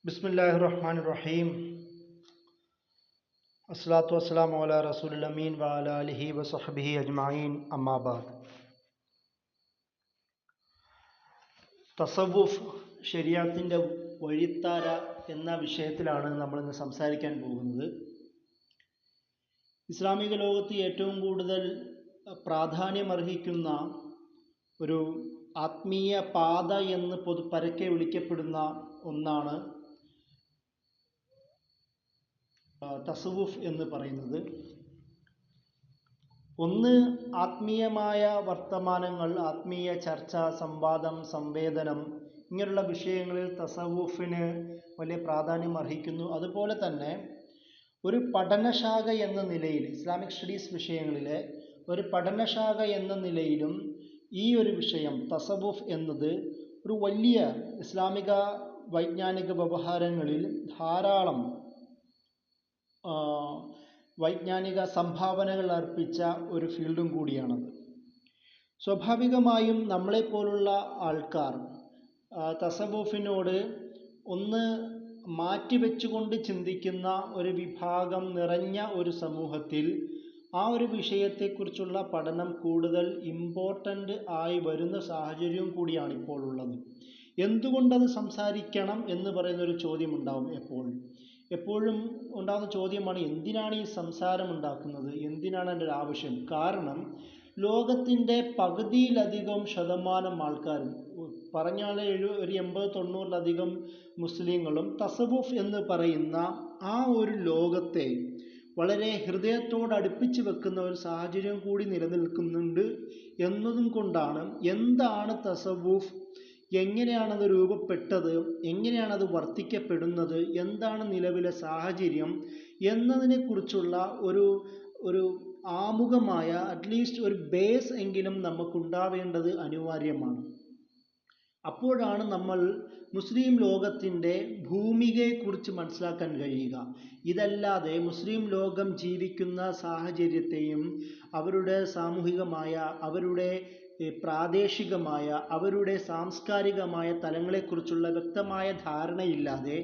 ബിസ്മില്ലാഹിർ റഹ്മാനിർ റഹീം. അസ്സലാത്തു വസ്സലാമു അലാ റസൂലിൽ അമീൻ വഅലാ ആലിഹി വസഹ്ബിഹി അജ്മഈൻ. അമ്മാ ബഅദ്. തസവുഫ് ശരീഅത്തിന്റെ വഴിത്താര എന്ന വിഷയത്തിലാണ് നമ്മൾ ഇന്ന് സംസാരിക്കാൻ പോകുന്നത്. ഇസ്ലാമിക ലോകത്ത് ഏറ്റവും കൂടുതൽ പ്രാധാന്യമർഹിക്കുന്ന ഒരു ആത്മീയ പാത എന്ന് പരക്കെ വിളിക്കപ്പെടുന്ന ഒന്നാണ് തസവുഫ് എന്ന് പറയുന്നത്. ഒന്ന്, ആത്മീയമായ വർത്തമാനങ്ങൾ, ആത്മീയ ചർച്ച, സംവാദം, സംവേദനം, ഇങ്ങനെയുള്ള വിഷയങ്ങളിൽ തസവുഫിന് വലിയ പ്രാധാന്യം അർഹിക്കുന്നു. അതുപോലെ തന്നെ ഒരു പഠനശാഖ എന്ന നിലയിൽ, ഇസ്ലാമിക് സ്റ്റഡീസ് വിഷയങ്ങളിലെ ഒരു പഠനശാഖ എന്ന നിലയിലും ഈ ഒരു വിഷയം തസവുഫ് എന്നത് ഒരു വലിയ ഇസ്ലാമിക വൈജ്ഞാനിക വ്യവഹാരങ്ങളിൽ ധാരാളം വൈജ്ഞാനിക സംഭാവനകൾ അർപ്പിച്ച ഒരു ഫീൽഡും കൂടിയാണത്. സ്വാഭാവികമായും നമ്മളെപ്പോലുള്ള ആൾക്കാർ തസവുഫിനോട് ഒന്ന് മാറ്റിവെച്ചുകൊണ്ട് ചിന്തിക്കുന്ന ഒരു വിഭാഗം നിറഞ്ഞ ഒരു സമൂഹത്തിൽ ആ ഒരു വിഷയത്തെക്കുറിച്ചുള്ള പഠനം കൂടുതൽ ഇമ്പോർട്ടൻ്റ് ആയി വരുന്ന സാഹചര്യവും കൂടിയാണ് ഇപ്പോൾ ഉള്ളത്. എന്തുകൊണ്ടത് സംസാരിക്കണം എന്ന് പറയുന്നൊരു ചോദ്യം ഉണ്ടാവും. എപ്പോഴും ഉണ്ടാകുന്ന ചോദ്യമാണ്, എന്തിനാണ് ഈ സംസാരം ഉണ്ടാക്കുന്നത്, എന്തിനാണ് എൻ്റെ ഒരു ആവശ്യം? കാരണം ലോകത്തിൻ്റെ പകുതിയിലധികം ശതമാനം ആൾക്കാരും, പറഞ്ഞാൽ ഒരു 80-90% മുസ്ലിങ്ങളും തസവുഫ് എന്ന് പറയുന്ന ആ ഒരു ലോകത്തെ വളരെ ഹൃദയത്തോട് അടുപ്പിച്ച് വെക്കുന്ന ഒരു സാഹചര്യം കൂടി നിലനിൽക്കുന്നുണ്ട് എന്നതും കൊണ്ടാണ് എന്താണ് തസവുഫ്, എങ്ങനെയാണത് രൂപപ്പെട്ടത്, എങ്ങനെയാണത് വർത്തിക്കപ്പെടുന്നത്, എന്താണ് നിലവിലെ സാഹചര്യം എന്നതിനെക്കുറിച്ചുള്ള ഒരു ആമുഖമായ അറ്റ്ലീസ്റ്റ് ഒരു ബേസ് എങ്കിലും നമുക്കുണ്ടാവേണ്ടത് അനിവാര്യമാണ്. അപ്പോഴാണ് നമ്മൾ മുസ്ലിം ലോകത്തിൻ്റെ ഭൂമികയെക്കുറിച്ച് മനസ്സിലാക്കാൻ കഴിയുക. ഇതല്ലാതെ മുസ്ലിം ലോകം ജീവിക്കുന്ന സാഹചര്യത്തെയും അവരുടെ സാമൂഹികമായ, അവരുടെ പ്രാദേശികമായ, അവരുടെ സാംസ്കാരികമായ തലങ്ങളെക്കുറിച്ചുള്ള വ്യക്തമായ ധാരണയില്ലാതെ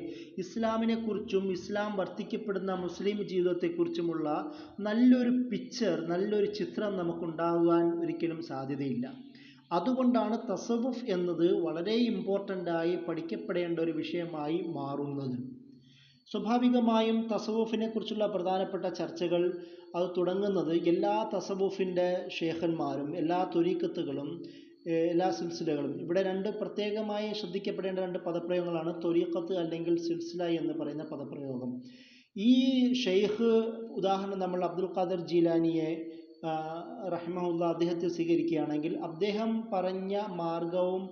ഇസ്ലാമിനെക്കുറിച്ചും ഇസ്ലാം വർത്തിക്കപ്പെടുന്ന മുസ്ലിം ജീവിതത്തെക്കുറിച്ചുമുള്ള നല്ലൊരു പിക്ചർ, നല്ലൊരു ചിത്രം നമുക്കുണ്ടാകുവാൻ ഒരിക്കലും സാധ്യതയില്ല. അതുകൊണ്ടാണ് തസവുഫ് എന്നത് വളരെ ഇമ്പോർട്ടൻ്റായി പഠിക്കപ്പെടേണ്ട ഒരു വിഷയമായി മാറുന്നത്. സ്വാഭാവികമായും തസവുഫിനെ കുറിച്ചുള്ള പ്രധാനപ്പെട്ട ചർച്ചകൾ അത് തുടങ്ങുന്നത് എല്ലാ തസവുഫിൻ്റെ ഷേഖന്മാരും, എല്ലാ ത്വരീഖത്തുകളും, എല്ലാ സിൽസിലകളും, ഇവിടെ പ്രത്യേകമായി ശ്രദ്ധിക്കപ്പെടേണ്ട 2 പദപ്രയോഗങ്ങളാണ് ത്വരീഖത്ത് അല്ലെങ്കിൽ സിൽസില എന്ന് പറയുന്ന പദപ്രയോഗം. ഈ ഷെയ്ഖ്, ഉദാഹരണം നമ്മൾ അബ്ദുൽ ഖാദർ ജീലാനിയെ റഹിമഹുല്ല അദ്ദേഹത്തെ സ്വീകരിക്കുകയാണെങ്കിൽ അദ്ദേഹം പറഞ്ഞ മാർഗവും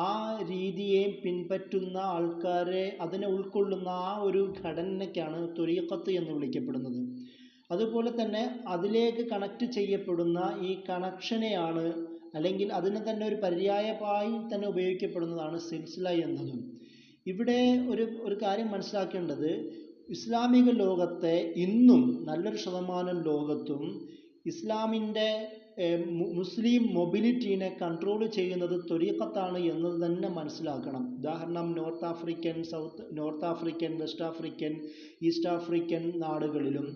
ആ രീതിയെയും പിൻപറ്റുന്ന ആൾക്കാരെ, അതിനെ ഉൾക്കൊള്ളുന്ന ആ ഒരു ഘടനയ്ക്കാണ് ത്വരീഖത്ത് എന്ന് വിളിക്കപ്പെടുന്നത്. അതുപോലെ തന്നെ അതിലേക്ക് കണക്ട് ചെയ്യപ്പെടുന്ന ഈ കണക്ഷനെയാണ്, അല്ലെങ്കിൽ അതിനെ തന്നെ ഒരു പര്യായമായി തന്നെ ഉപയോഗിക്കപ്പെടുന്നതാണ് സിൽസില എന്നതും. ഇവിടെ ഒരു കാര്യം മനസ്സിലാക്കേണ്ടത്, ഇസ്ലാമിക ലോകത്തെ ഇന്നും നല്ലൊരു ശതമാനം ലോകത്തും ഇസ്ലാമിൻ്റെ മുസ്ലിം മൊബിലിറ്റീനെ കൺട്രോൾ ചെയ്യുന്നത് ത്വരീഖത്താണ് എന്നത് തന്നെ മനസ്സിലാക്കണം. ഉദാഹരണം north African, west African, east African നാടുകളിലും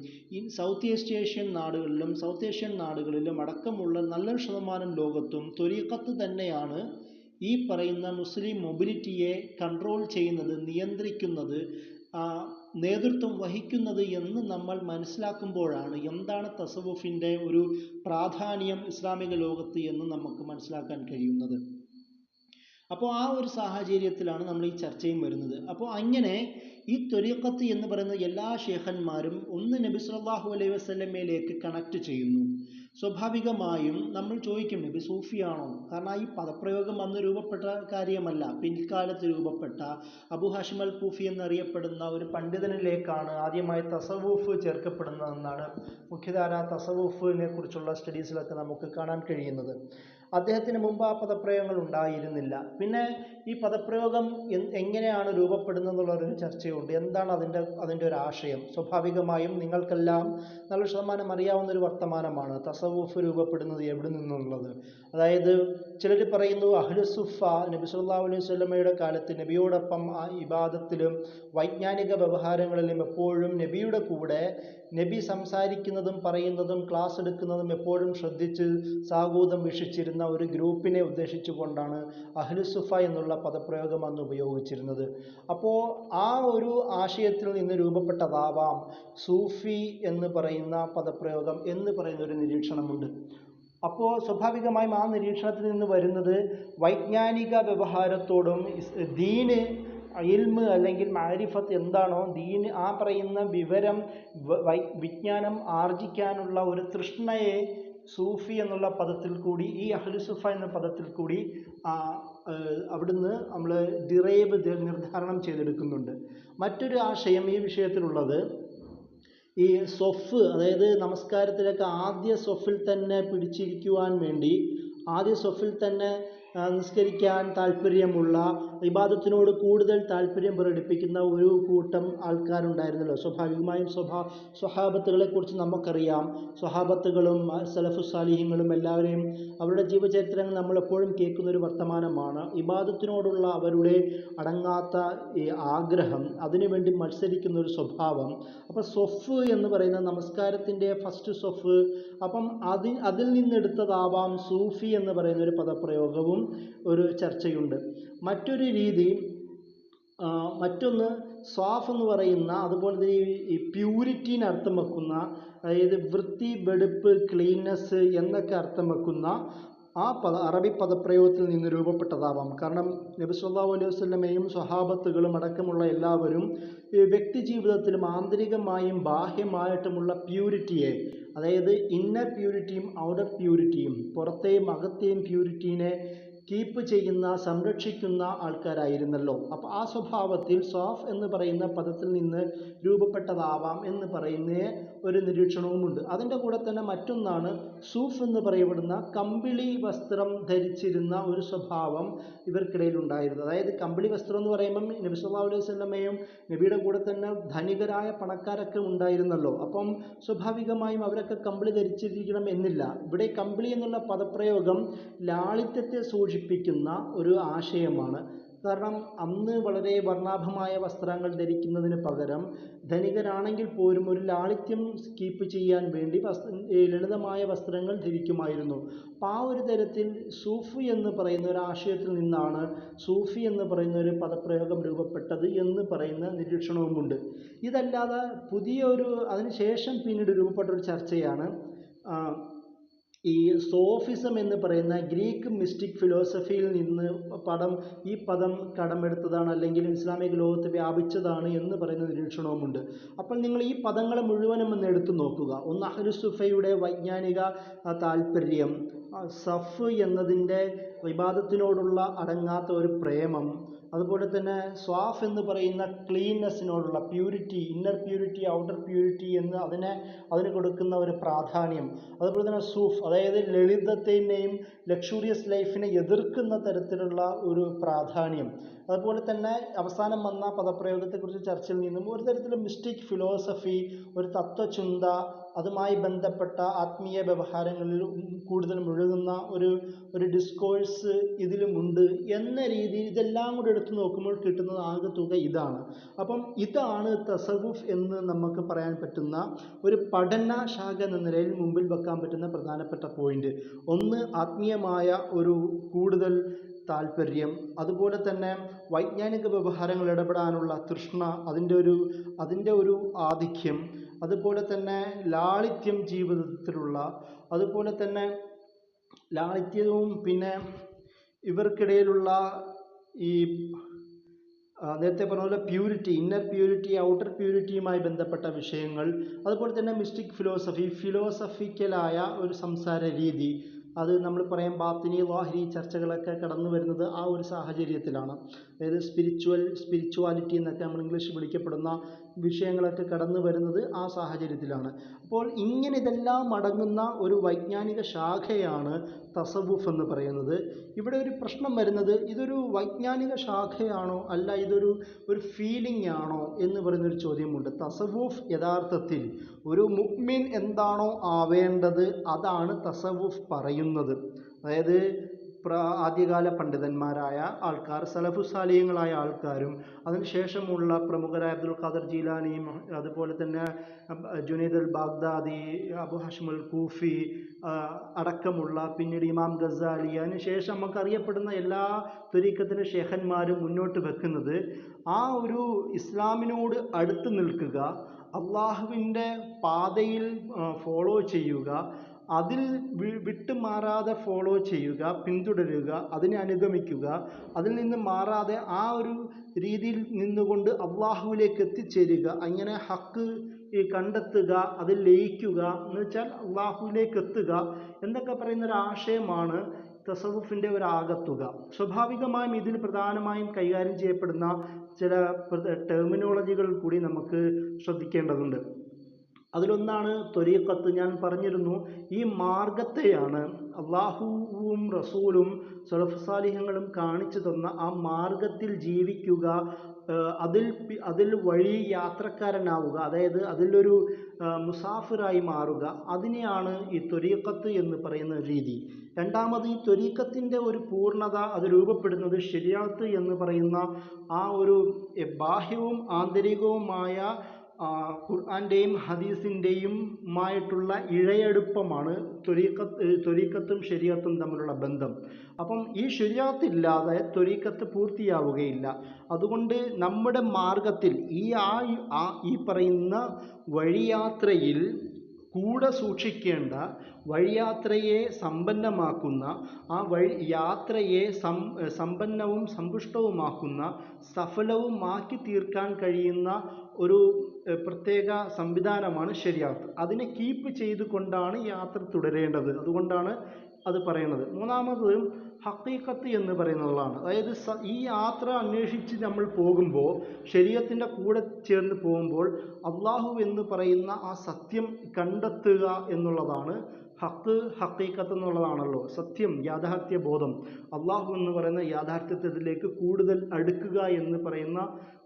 സൗത്ത് ഏഷ്യൻ നാടുകളിലും അടക്കമുള്ള നല്ലൊരു ശതമാനം ലോകത്തും ത്വരീഖത്ത് തന്നെയാണ് ഈ പറയുന്ന മുസ്ലിം മൊബിലിറ്റിയെ കൺട്രോൾ ചെയ്യുന്നത്, നിയന്ത്രിക്കുന്നത്, നേതൃത്വം വഹിക്കുന്നത് എന്ന് നമ്മൾ മനസ്സിലാക്കുമ്പോഴാണ് എന്താണ് തസവുഫിൻ്റെ ഒരു പ്രാധാന്യം ഇസ്ലാമിക ലോകത്ത് എന്ന് നമുക്ക് മനസ്സിലാക്കാൻ കഴിയുന്നത്. അപ്പോൾ ആ ഒരു സാഹചര്യത്തിലാണ് നമ്മൾ ഈ ചർച്ചയും വരുന്നത്. അപ്പോൾ അങ്ങനെ ഈ ത്വരീഖത്ത് എന്ന് പറയുന്ന എല്ലാ ഷേഖന്മാരും ഒന്ന് നബി സല്ലല്ലാഹു അലൈഹി വസല്ലമയിലേക്ക് കണക്ട് ചെയ്യുന്നു. സ്വാഭാവികമായും നമ്മൾ ചോദിക്കും, നബി സൂഫിയാണോ? കാരണം ഈ പദപ്രയോഗം അന്ന് രൂപപ്പെട്ട കാര്യമല്ല, പിൽക്കാലത്ത് രൂപപ്പെട്ട അബു ഹാഷിം അൽ കൂഫി എന്നറിയപ്പെടുന്ന ഒരു പണ്ഡിതനിലേക്കാണ് ആദ്യമായി തസവുഫ് ചേർക്കപ്പെടുന്നതെന്നാണ് മുഖ്യധാര തസവുഫിനെ കുറിച്ചുള്ള സ്റ്റഡീസിലൊക്കെ നമുക്ക് കാണാൻ കഴിയുന്നത്. അദ്ദേഹത്തിന് മുമ്പ് ആ പദപ്രയോഗങ്ങൾ ഉണ്ടായിരുന്നില്ല. പിന്നെ ഈ പദപ്രയോഗം എങ്ങനെയാണ് രൂപപ്പെടുന്നതെന്നുള്ളൊരു ചർച്ചയുണ്ട്. എന്താണ് അതിൻ്റെ ഒരു ആശയം? സ്വാഭാവികമായും നിങ്ങൾക്കെല്ലാം നല്ല ശതമാനം അറിയാവുന്നൊരു വർത്തമാനമാണ് തസവുഫ് രൂപപ്പെടുന്നത് എവിടെ നിന്നുള്ളത്. അതായത് ചിലർ പറയുന്നു അഹ്ലുസുഫ നബി സല്ലല്ലാഹു അലൈഹി വസല്ലമയുടെ കാലത്ത് നബിയോടൊപ്പം ആ ഇബാദത്തിലും വൈജ്ഞാനിക വ്യവഹാരങ്ങളിലും എപ്പോഴും നബിയുടെ കൂടെ നബി സംസാരിക്കുന്നതും പറയുന്നതും ക്ലാസ് എടുക്കുന്നതും എപ്പോഴും ശ്രദ്ധിച്ച് സാഗൂതം വീക്ഷിച്ചിരുന്ന ഒരു ഗ്രൂപ്പിനെ ഉദ്ദേശിച്ചുകൊണ്ടാണ് അഹ്ലുസുഫ എന്നുള്ള പദപ്രയോഗം അന്ന് ഉപയോഗിച്ചിരുന്നത്. അപ്പോൾ ആ ഒരു ആശയത്തിൽ നിന്ന് രൂപപ്പെട്ടതാവാം സൂഫി എന്ന് പറയുന്ന പദപ്രയോഗം എന്ന് പറയുന്ന ഒരു നിരീക്ഷണമുണ്ട്. അപ്പോൾ സ്വാഭാവികമായും ആ നിരീക്ഷണത്തിൽ നിന്ന് വരുന്നത് വൈജ്ഞാനിക വ്യവഹാരത്തോടും ദീന് ഇൽമ് അല്ലെങ്കിൽ മാരിഫത്ത് എന്താണോ ദീൻ ആ പറയുന്ന വിവരം വിജ്ഞാനം ആർജിക്കാനുള്ള ഒരു തൃഷ്ണയെ സൂഫി എന്നുള്ള പദത്തിൽ കൂടി ഈ അഹ്ലുസുഫ എന്ന പദത്തിൽ കൂടി അവിടുന്ന് നമ്മൾ നിർദ്ധാരണം ചെയ്തെടുക്കുന്നുണ്ട്. മറ്റൊരു ആശയം ഈ വിഷയത്തിലുള്ളത് ഈ സ്വഫ്, അതായത് നമസ്കാരത്തിലൊക്കെ ആദ്യ സ്വഫിൽ തന്നെ പിടിച്ചിരിക്കുവാൻ വേണ്ടി ആദ്യ സ്വഫിൽ തന്നെ നിസ്കരിക്കാൻ താല്പര്യമുള്ള ഇബാദത്തിനോട് കൂടുതൽ താല്പര്യം പ്രകടിപ്പിക്കുന്ന ഒരു കൂട്ടം ആൾക്കാരുണ്ടായിരുന്നല്ലോ. സ്വാഭാവികമായും സ്വഹാബത്തുകളെ കുറിച്ച് നമുക്കറിയാം. സ്വഹാബത്തുകളും സലഫു സാലിഹ്യങ്ങളും എല്ലാവരെയും അവരുടെ ജീവചരിത്രങ്ങൾ നമ്മളെപ്പോഴും കേൾക്കുന്ന ഒരു വർത്തമാനമാണ്. ഇബാദത്തിനോടുള്ള അവരുടെ അടങ്ങാത്ത ഈ ആഗ്രഹം, അതിനുവേണ്ടി മത്സരിക്കുന്ന ഒരു സ്വഭാവം. അപ്പം സ്വഫ് എന്ന് പറയുന്ന നമസ്കാരത്തിൻ്റെ ഫസ്റ്റ് സ്വഫ്, അപ്പം അതിൽ നിന്നെടുത്തതാവാം സൂഫി എന്ന് പറയുന്ന ഒരു പദപ്രയോഗവും ഒരു ചർച്ചയുണ്ട്. മറ്റൊരു രീതി, മറ്റൊന്ന് സ്വാഫ് എന്ന് പറയുന്ന, അതുപോലെ ഈ പ്യൂരിറ്റീന് അർത്ഥം വെക്കുന്ന, അതായത് വൃത്തി, വെടുപ്പ്, ക്ലീൻനെസ് എന്നൊക്കെ അർത്ഥം വെക്കുന്ന ആ അറബി പദപ്രയോഗത്തിൽ നിന്ന് രൂപപ്പെട്ടതാവാം. കാരണം നബി സല്ലല്ലാഹു അലൈഹി വസല്ലമയും സ്വഹാബത്തുകളും അടക്കമുള്ള എല്ലാവരും വ്യക്തി ജീവിതത്തിലും ആന്തരികമായും ബാഹ്യമായിട്ടുമുള്ള പ്യൂരിറ്റിയെ, അതായത് ഇന്നർ പ്യൂരിറ്റിയും ഔട്ടർ പ്യൂരിറ്റിയും, പുറത്തെയും അകത്തെയും പ്യൂരിറ്റീനെ കീപ്പ് ചെയ്യുന്ന, സംരക്ഷിക്കുന്ന ആൾക്കാരായിരുന്നല്ലോ. അപ്പോൾ ആ സ്വഭാവത്തിൽ സ്വാഫ് എന്ന് പറയുന്ന പദത്തിൽ നിന്ന് രൂപപ്പെട്ടതാവാം എന്ന് പറയുന്ന ഒരു നിരീക്ഷണവുമുണ്ട്. അതിൻ്റെ കൂടെ തന്നെ മറ്റൊന്നാണ് സൂഫ് എന്ന് പറയപ്പെടുന്ന കമ്പിളി വസ്ത്രം ധരിച്ചിരുന്ന ഒരു സ്വഭാവം ഇവർക്കിടയിൽ ഉണ്ടായിരുന്നു. അതായത് കമ്പിളി വസ്ത്രം എന്ന് പറയുമ്പം നബി സല്ലല്ലാഹു അലൈഹി വസല്ലമയും നബിയുടെ കൂടെ തന്നെ ധനികരായ പണക്കാരൊക്കെ ഉണ്ടായിരുന്നല്ലോ. അപ്പം സ്വാഭാവികമായും അവരൊക്കെ കമ്പിളി ധരിച്ചിരിക്കണം എന്നില്ല. ഇവിടെ കമ്പിളി എന്നുള്ള പദപ്രയോഗം ലാളിത്യത്തെ സൂചിപ്പിക്കുന്ന ഒരു ആശയമാണ്. കാരണം അന്ന് വളരെ വർണ്ണാഭമായ വസ്ത്രങ്ങൾ ധരിക്കുന്നതിന് പകരം ധനികരാണെങ്കിൽ പോലും ഒരു ലാളിത്യം കീപ്പ് ചെയ്യാൻ വേണ്ടി ലളിതമായ വസ്ത്രങ്ങൾ ധരിക്കുമായിരുന്നു. അപ്പം ആ ഒരു തരത്തിൽ സൂഫി എന്ന് പറയുന്ന ഒരു ആശയത്തിൽ നിന്നാണ് സൂഫി എന്ന് പറയുന്ന ഒരു പദപ്രയോഗം രൂപപ്പെട്ടത് എന്ന് പറയുന്ന നിരീക്ഷണവുമുണ്ട്. ഇതല്ലാതെ അതിനുശേഷം പിന്നീട് രൂപപ്പെട്ട ഒരു ചർച്ചയാണ് ഈ സോഫിസം എന്ന് പറയുന്ന ഗ്രീക്ക് മിസ്റ്റിക് ഫിലോസഫിയിൽ നിന്ന് ഈ പദം കടമെടുത്തതാണ്, അല്ലെങ്കിൽ ഇസ്ലാമിക ലോകത്ത് വ്യാപിച്ചതാണ് എന്ന് പറയുന്ന നിരീക്ഷണവുമുണ്ട്. അപ്പോൾ നിങ്ങൾ ഈ പദങ്ങളെ മുഴുവനും ഒന്ന് എടുത്തു നോക്കുക. ഒന്ന് അഹ്ലുസുഫയുടെ വൈജ്ഞാനിക താല്പര്യം, സഫ് എന്നതിൻ്റെ ഇബാദത്തിനോടുള്ള അടങ്ങാത്ത ഒരു പ്രേമം, അതുപോലെ തന്നെ സ്വാഫ് എന്ന് പറയുന്ന ക്ലീൻനെസ്സിനോടുള്ള purity, inner purity, outer purity എന്ന് അതിന് കൊടുക്കുന്ന ഒരു പ്രാധാന്യം, അതുപോലെ തന്നെ സൂഫ്, അതായത് ലളിതത്തിനെയും ലക്ഷൂറിയസ് ലൈഫിനെ എതിർക്കുന്ന തരത്തിലുള്ള ഒരു പ്രാധാന്യം, അതുപോലെ തന്നെ അവസാനം വന്ന പദപ്രയോഗത്തെക്കുറിച്ച് ചർച്ചയിൽ നിന്നും ഒരു തരത്തിലുള്ള മിസ്റ്റിക് ഫിലോസഫി, ഒരു തത്വചിന്ത, അതുമായി ബന്ധപ്പെട്ട ആത്മീയ വ്യവഹാരങ്ങളിൽ കൂടുതൽ മുഴുകുന്ന ഒരു ഡിസ്കോഴ്സ് ഇതിലുമുണ്ട് എന്ന രീതിയിൽ ഇതെല്ലാം കൂടെ എടുത്തു നോക്കുമ്പോൾ കിട്ടുന്നത് ആകെ തുക ഇതാണ്. അപ്പം ഇതാണ് തസവുഫ് എന്ന് നമുക്ക് പറയാൻ പറ്റുന്ന ഒരു പഠന ശാഖ എന്ന നിലയിൽ മുമ്പിൽ വെക്കാൻ പറ്റുന്ന പ്രധാനപ്പെട്ട പോയിന്റ്. ഒന്ന്, ആത്മീയമായ ഒരു കൂടുതൽ താല്പര്യം, അതുപോലെ തന്നെ വൈജ്ഞാനിക വ്യവഹാരങ്ങൾ ഇടപെടാനുള്ള തൃഷ്ണ, അതിൻ്റെ ഒരു ആധിക്യം, അതുപോലെ തന്നെ ലാളിത്യം ജീവിതത്തിലുള്ള, അതുപോലെ തന്നെ ലാളിത്യവും പിന്നെ ഇവർക്കിടയിലുള്ള ഈ നേരത്തെ പറഞ്ഞ പോലെ പ്യൂരിറ്റി, ഇന്നർ പ്യൂരിറ്റി, ഔട്ടർ പ്യൂരിറ്റിയുമായി ബന്ധപ്പെട്ട വിഷയങ്ങൾ, അതുപോലെ തന്നെ മിസ്റ്റിക് ഫിലോസഫിക്കലായ ഒരു സംസാര രീതി, അത് നമ്മൾ പറയാം ബാത്തിനി ലാഹിരി ചർച്ചകളൊക്കെ കടന്നു വരുന്നത് ആ ഒരു സാഹചര്യത്തിലാണ്. അതായത് സ്പിരിച്വാലിറ്റി എന്നൊക്കെ നമ്മൾ ഇംഗ്ലീഷ് വിളിക്കപ്പെടുന്ന വിഷയങ്ങളൊക്കെ കടന്നു വരുന്നത് ആ സാഹചര്യത്തിലാണ്. അപ്പോൾ ഇങ്ങനെ ഇതെല്ലാം അടങ്ങുന്ന ഒരു വൈജ്ഞാനിക ശാഖയാണ് തസവുഫ് എന്ന് പറയുന്നത്. ഇവിടെ ഒരു പ്രശ്നം വരുന്നത്, ഇതൊരു വൈജ്ഞാനിക ശാഖയാണോ അല്ല ഇതൊരു ഫീലിംഗ് ആണോ എന്ന് പറയുന്നൊരു ചോദ്യമുണ്ട്. തസവുഫ് യഥാർത്ഥത്തിൽ ഒരു മുഅ്മിൻ എന്താണോ ആവേണ്ടത് അതാണ് തസവുഫ് പറയുന്നത്. അതായത് ആദ്യകാല പണ്ഡിതന്മാരായ ആൾക്കാർ, സലഫുസാലിഹ്യങ്ങളായ ആൾക്കാരും അതിനുശേഷമുള്ള പ്രമുഖരായ അബ്ദുൽ ഖാദർ ജീലാനിയും അതുപോലെ തന്നെ ജുനൈദ് അൽ ബാഗ്ദാദി, അബു ഹഷ്മുൽ കൂഫി അടക്കമുള്ള, പിന്നീട് ഇമാം ഗസാലി, അതിനുശേഷം നമുക്കറിയപ്പെടുന്ന എല്ലാ ത്വരീഖത്തിൻ്റെ ഷേഖന്മാരും മുന്നോട്ട് വെക്കുന്നത് ആ ഒരു ഇസ്ലാമിനോട് അടുത്ത് നിൽക്കുക, അള്ളാഹുവിൻ്റെ പാതയിൽ ഫോളോ ചെയ്യുക, അതിൽ വിട്ടുമാറാതെ ഫോളോ ചെയ്യുക, പിന്തുടരുക, അതിനെ അനുഗമിക്കുക, അതിൽ നിന്ന് മാറാതെ ആ ഒരു രീതിയിൽ നിന്നുകൊണ്ട് അള്ളാഹുവിലേക്ക് എത്തിച്ചേരുക, അങ്ങനെ ഹക്ക് കണ്ടെത്തുക, അതിൽ ലയിക്കുക എന്ന് വെച്ചാൽ അള്ളാഹുവിലേക്ക് എത്തുക എന്നൊക്കെ പറയുന്നൊരു ആശയമാണ് തസവുഫിൻ്റെ ഒരു ആകത്തുക. സ്വാഭാവികമായും ഇതിൽ പ്രധാനമായും കൈകാര്യം ചെയ്യപ്പെടുന്ന ചില ടെർമിനോളജികൾ കൂടി നമുക്ക് ശ്രദ്ധിക്കേണ്ടതുണ്ട്. അതിലൊന്നാണ് ത്വരീഖത്ത്. ഞാൻ പറഞ്ഞിരുന്നു, ഈ മാർഗത്തെയാണ് അള്ളാഹുവും റസൂലും സലഫ് സാലിഹ്യങ്ങളും കാണിച്ചു തന്ന ആ മാർഗത്തിൽ ജീവിക്കുക, അതിൽ വഴി യാത്രക്കാരനാവുക, അതായത് അതിലൊരു മുസാഫിറായി മാറുക, അതിനെയാണ് ഈ ത്വരീഖത്ത് എന്ന് പറയുന്ന രീതി. രണ്ടാമത്, ഈ ത്വരീഖത്തിൻ്റെ ഒരു പൂർണ്ണത അത് രൂപപ്പെടുന്നത് ശരിയാത്ത് എന്ന് പറയുന്ന ആ ഒരു ബാഹ്യവും ആന്തരികവുമായ ഖുർആൻ്റെയും ഹദീസിൻ്റെയും മായിട്ടുള്ള ഇഴയടുപ്പമാണ് ത്വരീഖത്തും ശരിയത്തും തമ്മിലുള്ള ബന്ധം. അപ്പം ഈ ശരിയാത്ത് ഇല്ലാതെ ത്വരീഖത്ത് പൂർത്തിയാവുകയില്ല. അതുകൊണ്ട് നമ്മുടെ മാർഗത്തിൽ ഈ പറയുന്ന വഴിയാത്രയിൽ കൂടെ സൂക്ഷിക്കേണ്ട, വഴിയാത്രയെ സമ്പന്നമാക്കുന്ന, ആ യാത്രയെ സമ്പന്നവും സമ്പുഷ്ടവുമാക്കുന്ന, സഫലവുമാക്കി തീർക്കാൻ കഴിയുന്ന ഒരു പ്രത്യേക സംവിധാനമാണ് ശരിയാത്ത്. അതിനെ കീപ്പ് ചെയ്തുകൊണ്ടാണ് യാത്ര തുടരേണ്ടത്. അതുകൊണ്ടാണ് അത് പറയുന്നത്. മൂന്നാമത് ഹഖീഖത്ത് എന്ന് പറയുന്നതാണ്. അതായത് ഈ യാത്ര അന്വേഷിച്ച് നമ്മൾ പോകുമ്പോൾ, ശരീഅത്തിൻ്റെ കൂടെ ചേർന്ന് പോകുമ്പോൾ അള്ളാഹു എന്ന് പറയുന്ന ആ സത്യം കണ്ടെത്തുക എന്നുള്ളതാണ് ഹഖീഖത്ത് എന്നുള്ളതാണല്ലോ സത്യം, യാഥാർത്ഥ്യ ബോധം. അള്ളാഹു എന്ന് പറയുന്ന യാഥാർത്ഥ്യത്തിലേക്ക് കൂടുതൽ അടുക്കുക എന്ന് പറയുന്ന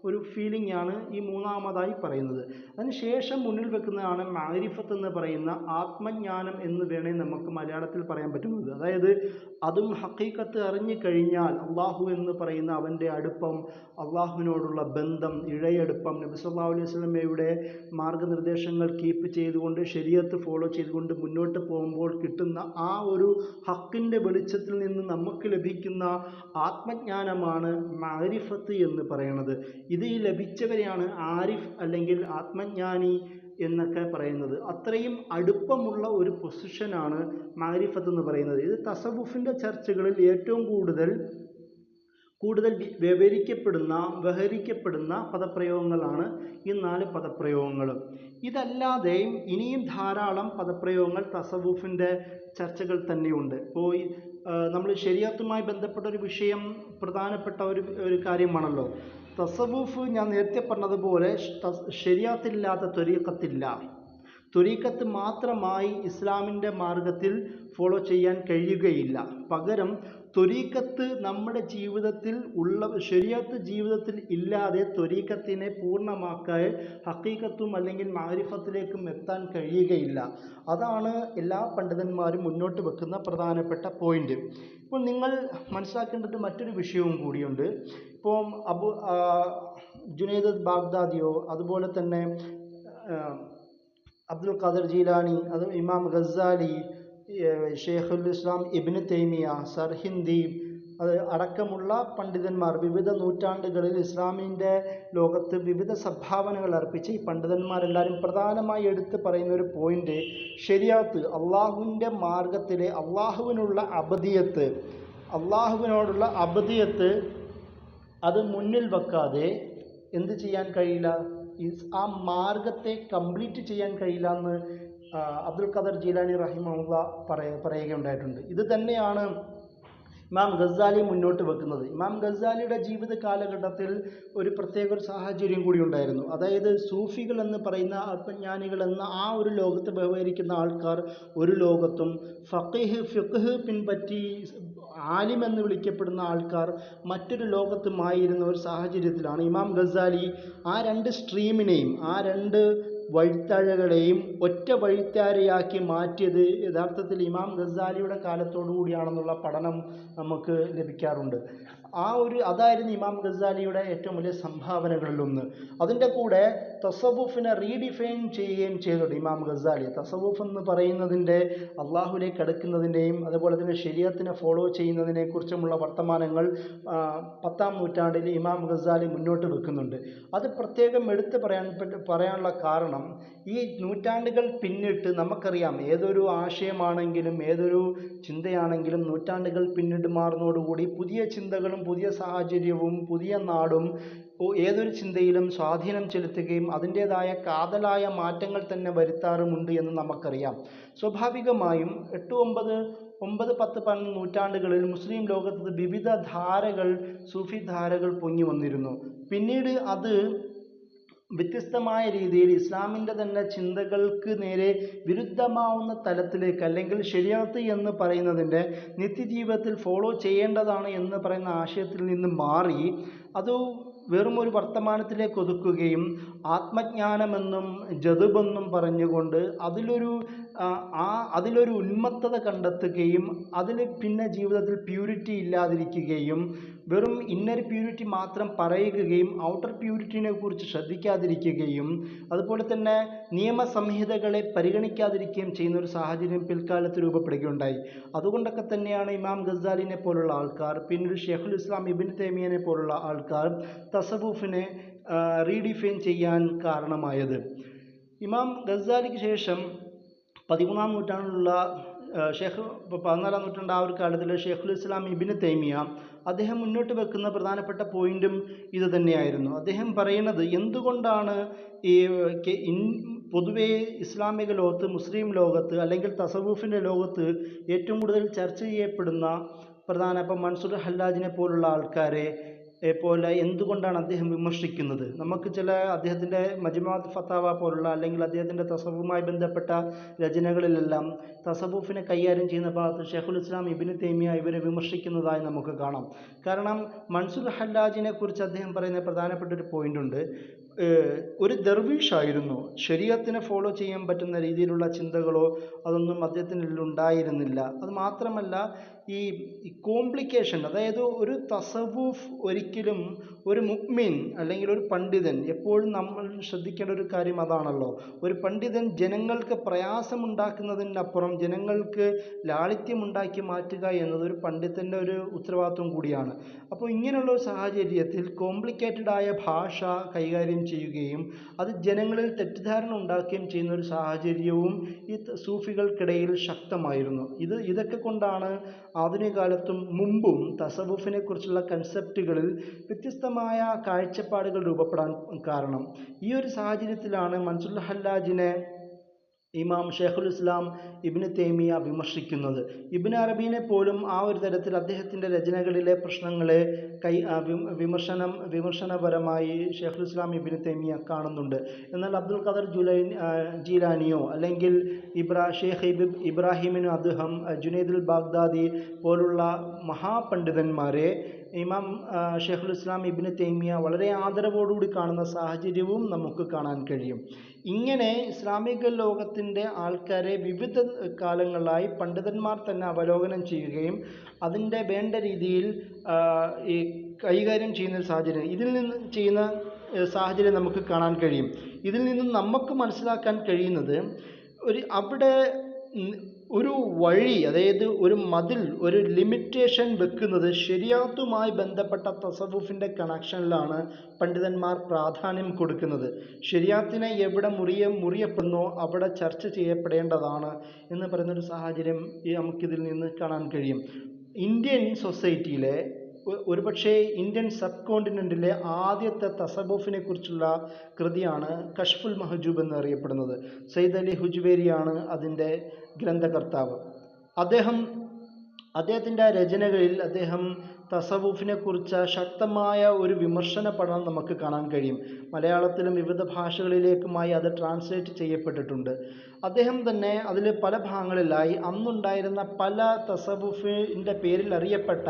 ഒരു ഫീലിംഗ് ആണ് ഈ മൂന്നാമതായി പറയുന്നത്. അതിനുശേഷം മുന്നിൽ വെക്കുന്നതാണ് മാരിഫത്ത് എന്ന് പറയുന്ന ആത്മജ്ഞാനം എന്ന് വേണേൽ നമുക്ക് മലയാളത്തിൽ പറയാൻ പറ്റുന്നത്. അതായത് അതും ഹഖീഖത്ത് അറിഞ്ഞു കഴിഞ്ഞാൽ അള്ളാഹു എന്ന് പറയുന്ന അവൻ്റെ അടുപ്പം, അള്ളാഹുവിനോടുള്ള ബന്ധം, ഇഴയടുപ്പം, നബി സല്ലല്ലാഹു അലൈഹി വസല്ലമയുടെ മാർഗനിർദ്ദേശങ്ങൾ കീപ്പ് ചെയ്തുകൊണ്ട് ശരീഅത്ത് ഫോളോ ചെയ്തുകൊണ്ട് മുന്നോട്ട് പോകുമ്പോൾ കിട്ടുന്ന ആ ഒരു ഹക്കിൻ്റെ വെളിച്ചത്തിൽ നിന്ന് നമുക്ക് ലഭിക്കുന്ന ആത്മജ്ഞാനമാണ് മാരിഫത്ത് എന്ന് പറയുന്നത്. ഇത് ലഭിച്ചവരെയാണ് ആരിഫ് അല്ലെങ്കിൽ ആത്മജ്ഞാനി എന്നൊക്കെ പറയുന്നത്. അത്രയും അടുപ്പമുള്ള ഒരു പൊസിഷനാണ് മാരിഫത്ത് എന്ന് പറയുന്നത്. ഇത് തസവുഫിൻ്റെ ചർച്ചകളിൽ ഏറ്റവും കൂടുതൽ വ്യവഹരിക്കപ്പെടുന്ന പദപ്രയോഗങ്ങളാണ് ഈ 4 പദപ്രയോഗങ്ങളും. ഇതല്ലാതെയും ഇനിയും ധാരാളം പദപ്രയോഗങ്ങൾ തസവുഫിൻ്റെ ചർച്ചകൾ തന്നെയുണ്ട്. ഇപ്പോൾ നമ്മൾ ശരീഅത്തുമായി ബന്ധപ്പെട്ട ഒരു വിഷയം പ്രധാനപ്പെട്ട ഒരു കാര്യമാണല്ലോ തസവുഫ്. ഞാൻ നേരത്തെ പറഞ്ഞതുപോലെ ശരീഅത്തില്ലാത്ത ത്വരീഖത്തില്ല. ത്വരീഖത്ത് മാത്രമായി ഇസ്ലാമിൻ്റെ മാർഗത്തിൽ ഫോളോ ചെയ്യാൻ കഴിയുകയില്ല. പകരം ത്വരീഖത്ത് നമ്മുടെ ജീവിതത്തിൽ ശരീഅത്ത് ജീവിതത്തിൽ ഇല്ലാതെ ത്വരീഖത്തിനെ പൂർണ്ണമാക്കാൻ ഹഖീഖത്തും അല്ലെങ്കിൽ മാരിഫത്തിലേക്കും എത്താൻ കഴിയുകയില്ല. അതാണ് എല്ലാ പണ്ഡിതന്മാരും മുന്നോട്ട് വെക്കുന്ന പ്രധാനപ്പെട്ട പോയിന്റ്. ഇപ്പോൾ നിങ്ങൾ മനസ്സിലാക്കേണ്ടത് മറ്റൊരു വിഷയവും കൂടിയുണ്ട്. ഇപ്പോൾ ജുനൈദ് ബാഗ്ദാദിയോ അതുപോലെ തന്നെ അബ്ദുൽ ഖാദർ ജീലാനി, ഇമാം ഗസാലി, ഷെയ്ഖുൽ ഇസ്ലാം ഇബ്നു തൈമിയ, സർഹിന്ദി അടക്കമുള്ള പണ്ഡിതന്മാർ വിവിധ നൂറ്റാണ്ടുകളിൽ ഇസ്ലാമിൻ്റെ ലോകത്ത് വിവിധ സംഭാവനകൾ അർപ്പിച്ച ഈ പണ്ഡിതന്മാരെല്ലാവരും പ്രധാനമായി എടുത്ത് പറയുന്ന ഒരു പോയിന്റ് ശരിയാത്ത്, അള്ളാഹുവിൻ്റെ മാർഗത്തിലെ അള്ളാഹുവിനോടുള്ള അബദിയത്ത് അത് മുന്നിൽ വെക്കാതെ എന്ത് ചെയ്യാൻ കഴിയില്ല, ആ മാർഗത്തെ കംപ്ലീറ്റ് ചെയ്യാൻ കഴിയില്ല എന്ന് അബ്ദുൽ ഖാദർ ജീലാനി റഹിമഹുല്ലാ പറയുകയുണ്ടായിട്ടുണ്ട്. ഇത് തന്നെയാണ് ഇമാം ഗസാലി മുന്നോട്ട് വെക്കുന്നത്. ഇമാം ഗസാലിയുടെ ജീവിത കാലഘട്ടത്തിൽ ഒരു പ്രത്യേക ഒരു സാഹചര്യം കൂടി ഉണ്ടായിരുന്നു. അതായത് സൂഫികൾ എന്ന് പറയുന്ന ആത്മജ്ഞാനികൾ എന്ന ആ ഒരു ലോകത്ത് വ്യവഹരിക്കുന്ന ആൾക്കാർ ഒരു ലോകത്തും ഫിഖ് പിൻപറ്റി ആലിം എന്ന് വിളിക്കപ്പെടുന്ന ആൾക്കാർ മറ്റൊരു ലോകത്തുമായിരുന്ന ഒരു സാഹചര്യത്തിലാണ് ഇമാം ഗസാലി ആ രണ്ട് സ്ട്രീമിനെയും ആ രണ്ട് വഴിത്താരകളെയും ഒറ്റ വഴിത്താരയാക്കി മാറ്റിയത് യഥാർത്ഥത്തിൽ ഇമാം ഗസാലിയുടെ കാലത്തോടു കൂടിയാണെന്നുള്ള പഠനം നമുക്ക് ലഭിക്കാറുണ്ട്. അതായിരുന്നു ഇമാം ഗസാലിയുടെ ഏറ്റവും വലിയ സംഭാവനകളിലൊന്ന്. അതിൻ്റെ കൂടെ തസവുഫിനെ റീഡിഫൈൻ ചെയ്യുകയും ചെയ്തിട്ടുണ്ട് ഇമാം ഗസാലി. തസവുഫ് എന്ന് പറയുന്നതിൻ്റെ അള്ളാഹുലേക്ക് അടുക്കുന്നതിൻ്റെയും അതുപോലെ തന്നെ ശരീഅത്തിനെ ഫോളോ ചെയ്യുന്നതിനെ കുറിച്ചുമുള്ള വർത്തമാനങ്ങൾ 10-ാം നൂറ്റാണ്ടിൽ ഇമാം ഗസാലി മുന്നോട്ട് വെക്കുന്നുണ്ട്. അത് പ്രത്യേകം എടുത്ത് പറയാനുള്ള കാരണം, ഈ നൂറ്റാണ്ടുകൾ പിന്നിട്ട് നമുക്കറിയാം, ഏതൊരു ആശയമാണെങ്കിലും ഏതൊരു ചിന്തയാണെങ്കിലും നൂറ്റാണ്ടുകൾ പിന്നിട്ട് മാറുന്നതോടുകൂടി പുതിയ ചിന്തകളും പുതിയ സാഹചര്യവും പുതിയ നാടും ഏതൊരു ചിന്തയിലും സ്വാധീനം ചെലുത്തുകയും അതിൻ്റേതായ കാതലായ മാറ്റങ്ങൾ തന്നെ വരുത്താറുമുണ്ട് എന്ന് നമുക്കറിയാം. സ്വാഭാവികമായും 8, 9, 10, 11 നൂറ്റാണ്ടുകളിൽ മുസ്ലിം ലോകത്ത് വിവിധ ധാരകൾ, സൂഫി ധാരകൾ പൊങ്ങി വന്നിരുന്നു. പിന്നീട് അത് വ്യത്യസ്തമായ രീതിയിൽ ഇസ്ലാമിൻ്റെ തന്നെ ചിന്തകൾക്ക് നേരെ വിരുദ്ധമാവുന്ന തലത്തിലേക്ക്, അല്ലെങ്കിൽ ശരീഅത്ത് എന്ന് പറയുന്നതിൻ്റെ നിത്യജീവിതത്തിൽ ഫോളോ ചെയ്യേണ്ടതാണ് എന്ന് പറയുന്ന ആശയത്തിൽ നിന്ന് മാറി അത് വെറും ഒരു വർത്തമാനത്തിലേക്ക് ഒതുക്കുകയും ആത്മജ്ഞാനമെന്നും ജദബെന്നും പറഞ്ഞുകൊണ്ട് അതിലൊരു ഉന്മത്തത കണ്ടെത്തുകയും അതിൽ പിന്നെ ജീവിതത്തിൽ പ്യൂരിറ്റി ഇല്ലാതിരിക്കുകയും വെറും ഇന്നർ പ്യൂരിറ്റി മാത്രം പറയുകയും ഔട്ടർ പ്യൂരിറ്റിനെ കുറിച്ച് ശ്രദ്ധിക്കാതിരിക്കുകയും അതുപോലെ തന്നെ നിയമസംഹിതകളെ പരിഗണിക്കാതിരിക്കുകയും ചെയ്യുന്ന ഒരു സാഹചര്യം പിൽക്കാലത്ത് രൂപപ്പെടുകയുണ്ടായി. അതുകൊണ്ടൊക്കെ തന്നെയാണ് ഇമാം ഗസാലിനെ പോലുള്ള ആൾക്കാർ, പിന്നീട് ഷെയ്ഖുൽ ഇസ്ലാം ഇബ്നു തൈമിയയെ പോലുള്ള ആൾക്കാർ തസവുഫിനെ റീഡിഫൈൻ ചെയ്യാൻ കാരണമായത്. ഇമാം ഗസാലിക്ക് ശേഷം 13-ാം നൂറ്റാണ്ടിലുള്ള 14-ാം നൂറ്റാണ്ട് ആ ഒരു കാലത്തിൽ ഷെയ്ഖുൽ ഇസ്ലാം ഇബ്നു തൈമിയ അദ്ദേഹം മുന്നോട്ട് വെക്കുന്ന പ്രധാനപ്പെട്ട പോയിന്റും ഇത് തന്നെയായിരുന്നു. അദ്ദേഹം പറയുന്നത്, എന്തുകൊണ്ടാണ് പൊതുവേ ഇസ്ലാമിക ലോകത്ത്, മുസ്ലിം ലോകത്ത് അല്ലെങ്കിൽ തസവുഫിൻ്റെ ലോകത്ത് ഏറ്റവും കൂടുതൽ ചർച്ച ചെയ്യപ്പെടുന്ന ഇപ്പം മൻസൂർ ഹല്ലാജിനെ പോലുള്ള ആൾക്കാരെ പോലെ എന്തുകൊണ്ടാണ് അദ്ദേഹം വിമർശിക്കുന്നത്? നമുക്ക് അദ്ദേഹത്തിൻ്റെ മജ്മുഅത്ത് ഫത്താവ പോലുള്ള അല്ലെങ്കിൽ അദ്ദേഹത്തിൻ്റെ തസവുഫുമായി ബന്ധപ്പെട്ട രചനകളിലെല്ലാം തസവുഫിനെ കൈകാര്യം ചെയ്യുന്ന ഭാഗത്ത് ഷെയ്ഖുൽ ഇസ്ലാം ഇബ്നു തൈമിയ ഇവരെ വിമർശിക്കുന്നതായി നമുക്ക് കാണാം. കാരണം മൻസൂർ ഹല്ലാജിനെ കുറിച്ച് അദ്ദേഹം പറയുന്ന പ്രധാനപ്പെട്ട ഒരു പോയിന്റ് ഉണ്ട്. ഒരു ദർവീഷായിരുന്നു. ശരീഅത്തിനെ ഫോളോ ചെയ്യാൻ പറ്റുന്ന രീതിയിലുള്ള ചിന്തകളോ അതൊന്നും അദ്ദേഹത്തിനുള്ളിൽ ഉണ്ടായിരുന്നില്ല. അത് മാത്രമല്ല, ഈ കോംപ്ലിക്കേഷൻ, അതായത് ഒരു തസവുഫ് ഒരിക്കലും ഒരു മുഅ്മിൻ അല്ലെങ്കിൽ ഒരു പണ്ഡിതൻ, എപ്പോഴും നമ്മൾ ശ്രദ്ധിക്കേണ്ട ഒരു കാര്യം അതാണല്ലോ. ഒരു പണ്ഡിതൻ ജനങ്ങൾക്ക് പ്രയാസമുണ്ടാക്കുന്നതിനപ്പുറം ജനങ്ങൾക്ക് ലാളിത്യമുണ്ടാക്കി മാറ്റുക എന്നത് ഒരു പണ്ഡിതൻ്റെ ഒരു ഉത്തരവാദിത്വം കൂടിയാണ്. അപ്പോൾ ഇങ്ങനെയുള്ള ഒരു സാഹചര്യത്തിൽ കോംപ്ലിക്കേറ്റഡ് ആയ ഭാഷ കൈകാര്യം ചെയ്യുകയും അത് ജനങ്ങളിൽ തെറ്റിദ്ധാരണ ഉണ്ടാക്കുകയും ചെയ്യുന്ന ഒരു സാഹചര്യവും ഈ സൂഫികൾക്കിടയിൽ ശക്തമായിരുന്നു. ഇതൊക്കെ കൊണ്ടാണ് ആധുനിക കാലത്തും മുമ്പും തസവുഫിനെ കുറിച്ചുള്ള കൺസെപ്റ്റുകളിൽ വ്യത്യസ്തമായ കാഴ്ചപ്പാടുകൾ രൂപപ്പെടാൻ കാരണം. ഈ ഒരു സാഹചര്യത്തിലാണ് മൻസൂർ ഹല്ലാജിനെ ഇമാം ഷെയ്ഖുൽ ഇസ്ലാം ഇബ്നു തൈമിയ വിമർശിക്കുന്നത്. ഇബ്നു അറബീനെ പോലും ആ ഒരു തരത്തിൽ അദ്ദേഹത്തിൻ്റെ രചനകളിലെ പ്രശ്നങ്ങളെ വിമർശനപരമായി ഷെയ്ഖുൽ ഇസ്ലാം ഇബ്നു തൈമിയ കാണുന്നുണ്ട്. എന്നാൽ അബ്ദുൽ ഖാദർ ജീലാനിയോ അല്ലെങ്കിൽ ഷെയ്ഖ് ഇബ്രാഹിമിൻ അദ്ഹം, ജുനൈദുൽ ബാഗ്ദാദി പോലുള്ള മഹാപണ്ഡിതന്മാരെ ഇമാം ഷെയ്ഖുൽ ഇസ്ലാം ഇബ്നു തൈമിയ വളരെ ആദരവോടുകൂടി കാണുന്ന സാഹചര്യവും നമുക്ക് കാണാൻ കഴിയും. ഇങ്ങനെ ഇസ്ലാമിക ലോകത്തിൻ്റെ ആൾക്കാരെ വിവിധ കാലങ്ങളായി പണ്ഡിതന്മാർ തന്നെ അവലോകനം ചെയ്യുകയും അതിൻ്റെ വേണ്ട രീതിയിൽ ഈ കൈകാര്യം ചെയ്യുന്ന സാഹചര്യം, സാഹചര്യം നമുക്ക് കാണാൻ കഴിയും. ഇതിൽ നിന്നും നമുക്ക് മനസ്സിലാക്കാൻ കഴിയുന്നത് അവിടെ ഒരു വഴി, അതായത് ഒരു മതിൽ, ഒരു ലിമിറ്റേഷൻ വെക്കുന്നത് ശരീഅത്തുമായി ബന്ധപ്പെട്ട തസവുഫിൻ്റെ കണക്ഷനിലാണ് പണ്ഡിതന്മാർ പ്രാധാന്യം കൊടുക്കുന്നത്. ശരീഅത്തിനെ എവിടെ മുറിയപ്പെടുന്നോ അവിടെ ചർച്ച ചെയ്യപ്പെടേണ്ടതാണ് എന്ന് പറയുന്നൊരു സാഹചര്യം നമുക്കിതിൽ നിന്ന് കാണാൻ കഴിയും. ഇന്ത്യൻ സൊസൈറ്റിയിലെ, ഒരുപക്ഷെ ഇന്ത്യൻ സബ് കോണ്ടിനെൻറ്റിലെ ആദ്യത്തെ തസവുഫിനെ കുറിച്ചുള്ള കൃതിയാണ് കശ്ഫുൽ മഹജൂബ് എന്നറിയപ്പെടുന്നത്. സയ്യിദ് അലി ഹുജ്വേരിയാണ് അതിൻ്റെ ഗ്രന്ഥകർത്താവ്. അദ്ദേഹത്തിൻ്റെ രചനകളിൽ അദ്ദേഹം തസവുഫിനെ കുറിച്ച് ശക്തമായ ഒരു വിമർശന പഠനം നമുക്ക് കാണാൻ കഴിയും. മലയാളത്തിലും വിവിധ ഭാഷകളിലേക്കുമായി അത് ട്രാൻസ്ലേറ്റ് ചെയ്യപ്പെട്ടിട്ടുണ്ട്. അദ്ദേഹം തന്നെ അതിൽ പല ഭാഗങ്ങളിലായി അന്നുണ്ടായിരുന്ന പല തസവുഫിൻ്റെ പേരിൽ അറിയപ്പെട്ട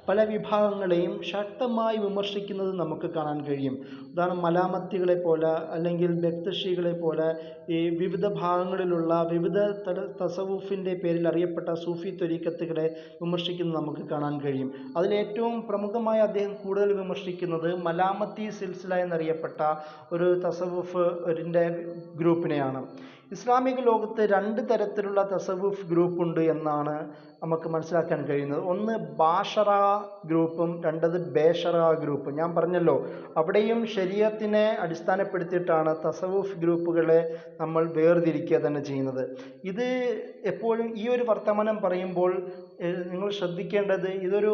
പല വിഭാഗങ്ങളെയും ശക്തമായി വിമർശിക്കുന്നത് നമുക്ക് കാണാൻ കഴിയും. ഉദാഹരണം മലാമത്തികളെ പോലെ അല്ലെങ്കിൽ ബക്തഷികളെ പോലെ ഈ വിവിധ ഭാഗങ്ങളിലുള്ള വിവിധ തസവുഫിൻ്റെ പേരിൽ അറിയപ്പെട്ട സൂഫി ത്വരീഖത്തുകളെ വിമർശിക്കുന്നത് നമുക്ക് കാണാൻ കഴിയും. അതിലേറ്റവും പ്രമുഖമായി അദ്ദേഹം കൂടുതൽ വിമർശിക്കുന്നത് മലാമത്തി സിൽസില എന്നറിയപ്പെട്ട ഒരു തസവുഫിൻ്റെ ഗ്രൂപ്പിനെയാണ്. ഇസ്ലാമിക ലോകത്ത് 2 തരത്തിലുള്ള തസവുഫ് ഗ്രൂപ്പുണ്ട് എന്നാണ് നമുക്ക് മനസ്സിലാക്കാൻ കഴിയുന്നത്. ഒന്ന് ബാഷറ ഗ്രൂപ്പും രണ്ടത് ബേഷറ ഗ്രൂപ്പും. ഞാൻ പറഞ്ഞല്ലോ, അവിടെയും ശരീഅത്തിനെ അടിസ്ഥാനപ്പെടുത്തിയിട്ടാണ് തസവുഫ് ഗ്രൂപ്പുകളെ നമ്മൾ വേർതിരിക്കുക തന്നെ ചെയ്യുന്നത്. ഇത് എപ്പോഴും ഈ ഒരു വർത്തമാനം പറയുമ്പോൾ നിങ്ങൾ ശ്രദ്ധിക്കേണ്ടത്, ഇതൊരു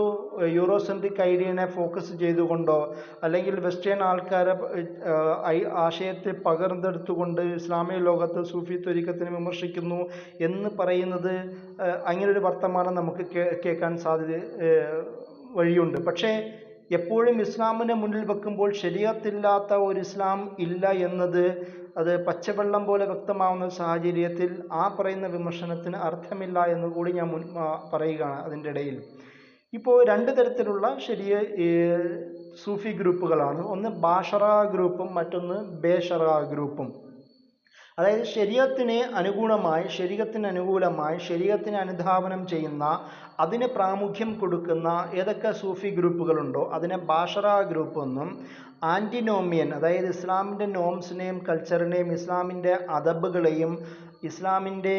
യൂറോസെൻട്രിക് ഐഡിയനെ ഫോക്കസ് ചെയ്തുകൊണ്ടോ അല്ലെങ്കിൽ വെസ്റ്റേൺ ആൾക്കാരെ ആശയത്തെ പകർന്നെടുത്തുകൊണ്ട് ഇസ്ലാമിക ലോകത്ത് സൂഫി ത്വരീഖത്തിനെ വിമർശിക്കുന്നു എന്ന് പറയുന്നത്, അങ്ങനൊരു വർത്തമാനം നമുക്ക് കേൾക്കാൻ വഴിയുണ്ട്. പക്ഷേ എപ്പോഴും ഇസ്ലാമിനെ മുന്നിൽ വെക്കുമ്പോൾ ശരീഅത്തില്ലാത്ത ഒരു ഇസ്ലാം ഇല്ല എന്നത് അത് പച്ചവെള്ളം പോലെ വ്യക്തമാവുന്ന സാഹചര്യത്തിൽ ആ പറയുന്ന വിമർശനത്തിന് അർത്ഥമില്ല എന്ന് കൂടി ഞാൻ പറയുകയാണ്. അതിൻ്റെ ഇടയിൽ ഇപ്പോൾ 2 തരത്തിലുള്ള സൂഫി ഗ്രൂപ്പുകളാണ്. ഒന്ന് ബാഷറ ഗ്രൂപ്പും മറ്റൊന്ന് ബേഷറ ഗ്രൂപ്പും. അതായത് ശരീഅത്തിന് അനുകൂലമായി ശരീഅത്തിനെ അനുധാവനം ചെയ്യുന്ന, അതിന് പ്രാമുഖ്യം കൊടുക്കുന്ന ഏതൊക്കെ സൂഫി ഗ്രൂപ്പുകളുണ്ടോ അതിനെ ബാഷറ ഗ്രൂപ്പ് എന്നും, ആൻറ്റിനോമിയൻ അതായത് ഇസ്ലാമിൻ്റെ നോംസിനെയും കൾച്ചറിനെയും ഇസ്ലാമിൻ്റെ അദബുകളെയും ഇസ്ലാമിൻ്റെ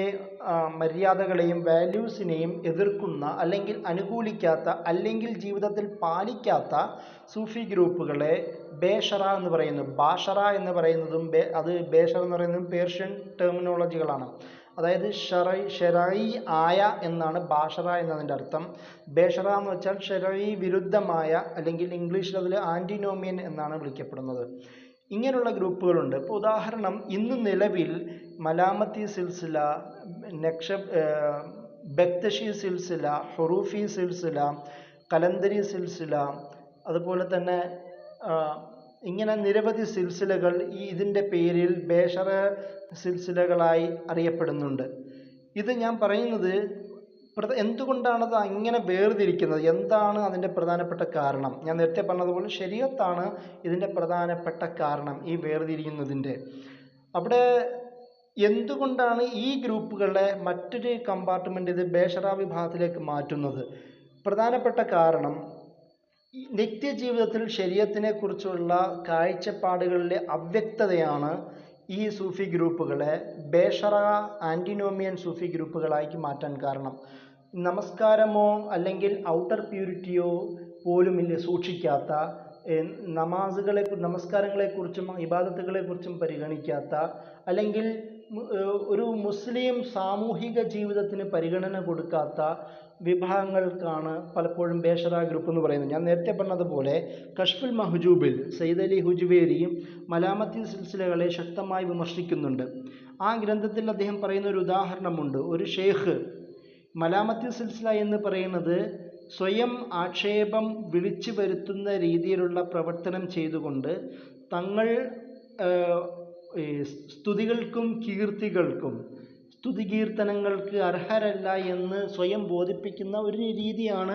മര്യാദകളെയും വാല്യൂസിനെയും എതിർക്കുന്ന അല്ലെങ്കിൽ അനുകൂലിക്കാത്ത അല്ലെങ്കിൽ ജീവിതത്തിൽ പാലിക്കാത്ത സൂഫി ഗ്രൂപ്പുകളെ ബേഷറ എന്ന് പറയുന്നു. ബാഷറ എന്ന് പറയുന്നതും ബേഷറ എന്ന് പറയുന്നതും പേർഷ്യൻ ടെർമിനോളജികളാണ്. അതായത് ഷെറഈ ആയ എന്നാണ് ബാഷറ എന്നതിൻ്റെ അർത്ഥം. ബേഷറ എന്ന് വെച്ചാൽ ഷെറഈ വിരുദ്ധമായ, അല്ലെങ്കിൽ ഇംഗ്ലീഷിൽ അതിൽ ആൻറ്റിനോമിയൻ എന്നാണ് വിളിക്കപ്പെടുന്നത്. ഇങ്ങനെയുള്ള ഗ്രൂപ്പുകളുണ്ട്. ഇപ്പോൾ ഉദാഹരണം, ഇന്ന് നിലവിൽ മലാമത്തി സിൽസില, ബക്തഷി സിൽസില, ഹുറൂഫി സിൽസില, കലന്തരി സിൽസില, അതുപോലെ തന്നെ ഇങ്ങനെ നിരവധി സിൽസിലകൾ ഇതിൻ്റെ പേരിൽ ബേഷറ സിൽസിലകളായി അറിയപ്പെടുന്നുണ്ട്. ഇത് ഞാൻ പറയുന്നത് എന്തുകൊണ്ടാണത് അങ്ങനെ വേർതിരിക്കുന്നത്, എന്താണ് അതിൻ്റെ പ്രധാനപ്പെട്ട കാരണം? ഞാൻ നേരത്തെ പറഞ്ഞതുപോലെ ശരീഅത്താണ് ഇതിൻ്റെ പ്രധാനപ്പെട്ട കാരണം, ഈ വേർതിരിയുന്നതിൻ്റെ. അവിടെ എന്തുകൊണ്ടാണ് ഈ ഗ്രൂപ്പുകളെ മറ്റൊരു കമ്പാർട്ട്മെൻറ്റ് ഇത് ബേഷറ വിഭാഗത്തിലേക്ക് മാറ്റുന്നത്? പ്രധാനപ്പെട്ട കാരണം നിത്യജീവിതത്തിൽ ശരീഅത്തിനെ കുറിച്ചുള്ള കാഴ്ചപ്പാടുകളിലെ അവ്യക്തതയാണ് ഈ സൂഫി ഗ്രൂപ്പുകളെ ബേഷറ ആൻറ്റിനോമിയൻ സൂഫി ഗ്രൂപ്പുകളാക്കി മാറ്റാൻ കാരണം. നമസ്കാരമോ അല്ലെങ്കിൽ ഔട്ടർ പ്യൂരിറ്റിയോ പോലും സൂക്ഷിക്കാത്ത, നമസ്കാരങ്ങളെക്കുറിച്ചും ഇബാദത്തുകളെക്കുറിച്ചും പരിഗണിക്കാത്ത, അല്ലെങ്കിൽ ഒരു മുസ്ലിം സാമൂഹിക ജീവിതത്തിന് പരിഗണന കൊടുക്കാത്ത വിഭാഗങ്ങൾക്കാണ് പലപ്പോഴും ബേഷറ ഗ്രൂപ്പ് എന്ന് പറയുന്നത്. ഞാൻ നേരത്തെ പറഞ്ഞതുപോലെ കശ്ഫുൽ മഹ്ജൂബിൽ സയ്യിദ് അലി ഹുജ്വേരിയും മലാമത്തി സിൽസിലകളെ ശക്തമായി വിമർശിക്കുന്നുണ്ട്. ആ ഗ്രന്ഥത്തിൽ അദ്ദേഹം പറയുന്ന ഒരു ഉദാഹരണമുണ്ട്. ഒരു ഷെയ്ഖ് മലാമത്തി സിൽസില എന്ന് പറയുന്നത് സ്വയം ആക്ഷേപം വിളിച്ചു വരുത്തുന്ന രീതിയിലുള്ള പ്രവർത്തനം ചെയ്തുകൊണ്ട് തങ്ങൾ സ്തുതികൾക്കും കീർത്തികൾക്കും സ്തുതികീർത്തനങ്ങൾക്ക് അർഹരല്ല എന്ന് സ്വയം ബോധിപ്പിക്കുന്ന ഒരു രീതിയാണ്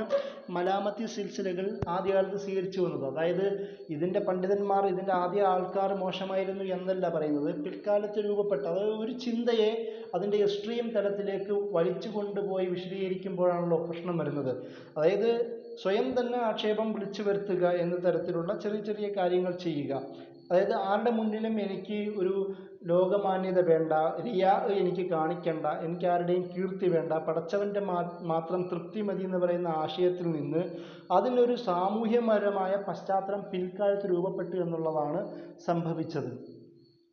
മലാമത്തി സിൽസിലകൾ ആദ്യകാലത്ത് സ്വീകരിച്ചു വന്നത്. അതായത് ഇതിൻ്റെ പണ്ഡിതന്മാർ, ഇതിൻ്റെ ആദ്യ ആൾക്കാർ മോശമായിരുന്നു എന്നല്ല പറയുന്നത്, പിൽക്കാലത്ത് രൂപപ്പെട്ട അതായത് ഒരു ചിന്തയെ അതിൻ്റെ എക്സ്ട്രീം തലത്തിലേക്ക് വലിച്ചു കൊണ്ടുപോയി വിശദീകരിക്കുമ്പോഴാണല്ലോ പ്രശ്നം വരുന്നത്. അതായത് സ്വയം തന്നെ ആക്ഷേപം വിളിച്ചു വരുത്തുക എന്ന തരത്തിലുള്ള ചെറിയ ചെറിയ കാര്യങ്ങൾ ചെയ്യുക. അതായത് ആരുടെ മുന്നിലും എനിക്ക് ഒരു ലോകമാന്യത വേണ്ട, റിയാ എനിക്ക് കാണിക്കേണ്ട, എനിക്ക് ആരുടെയും കീർത്തി വേണ്ട, പടച്ചവൻ്റെ മാത്രം തൃപ്തി മതി എന്ന് പറയുന്ന ആശയത്തിൽ നിന്ന് അതിനൊരു സാമൂഹ്യപരമായ പശ്ചാത്തലം പിൽക്കാലത്ത് രൂപപ്പെട്ടു എന്നുള്ളതാണ് സംഭവിച്ചത്.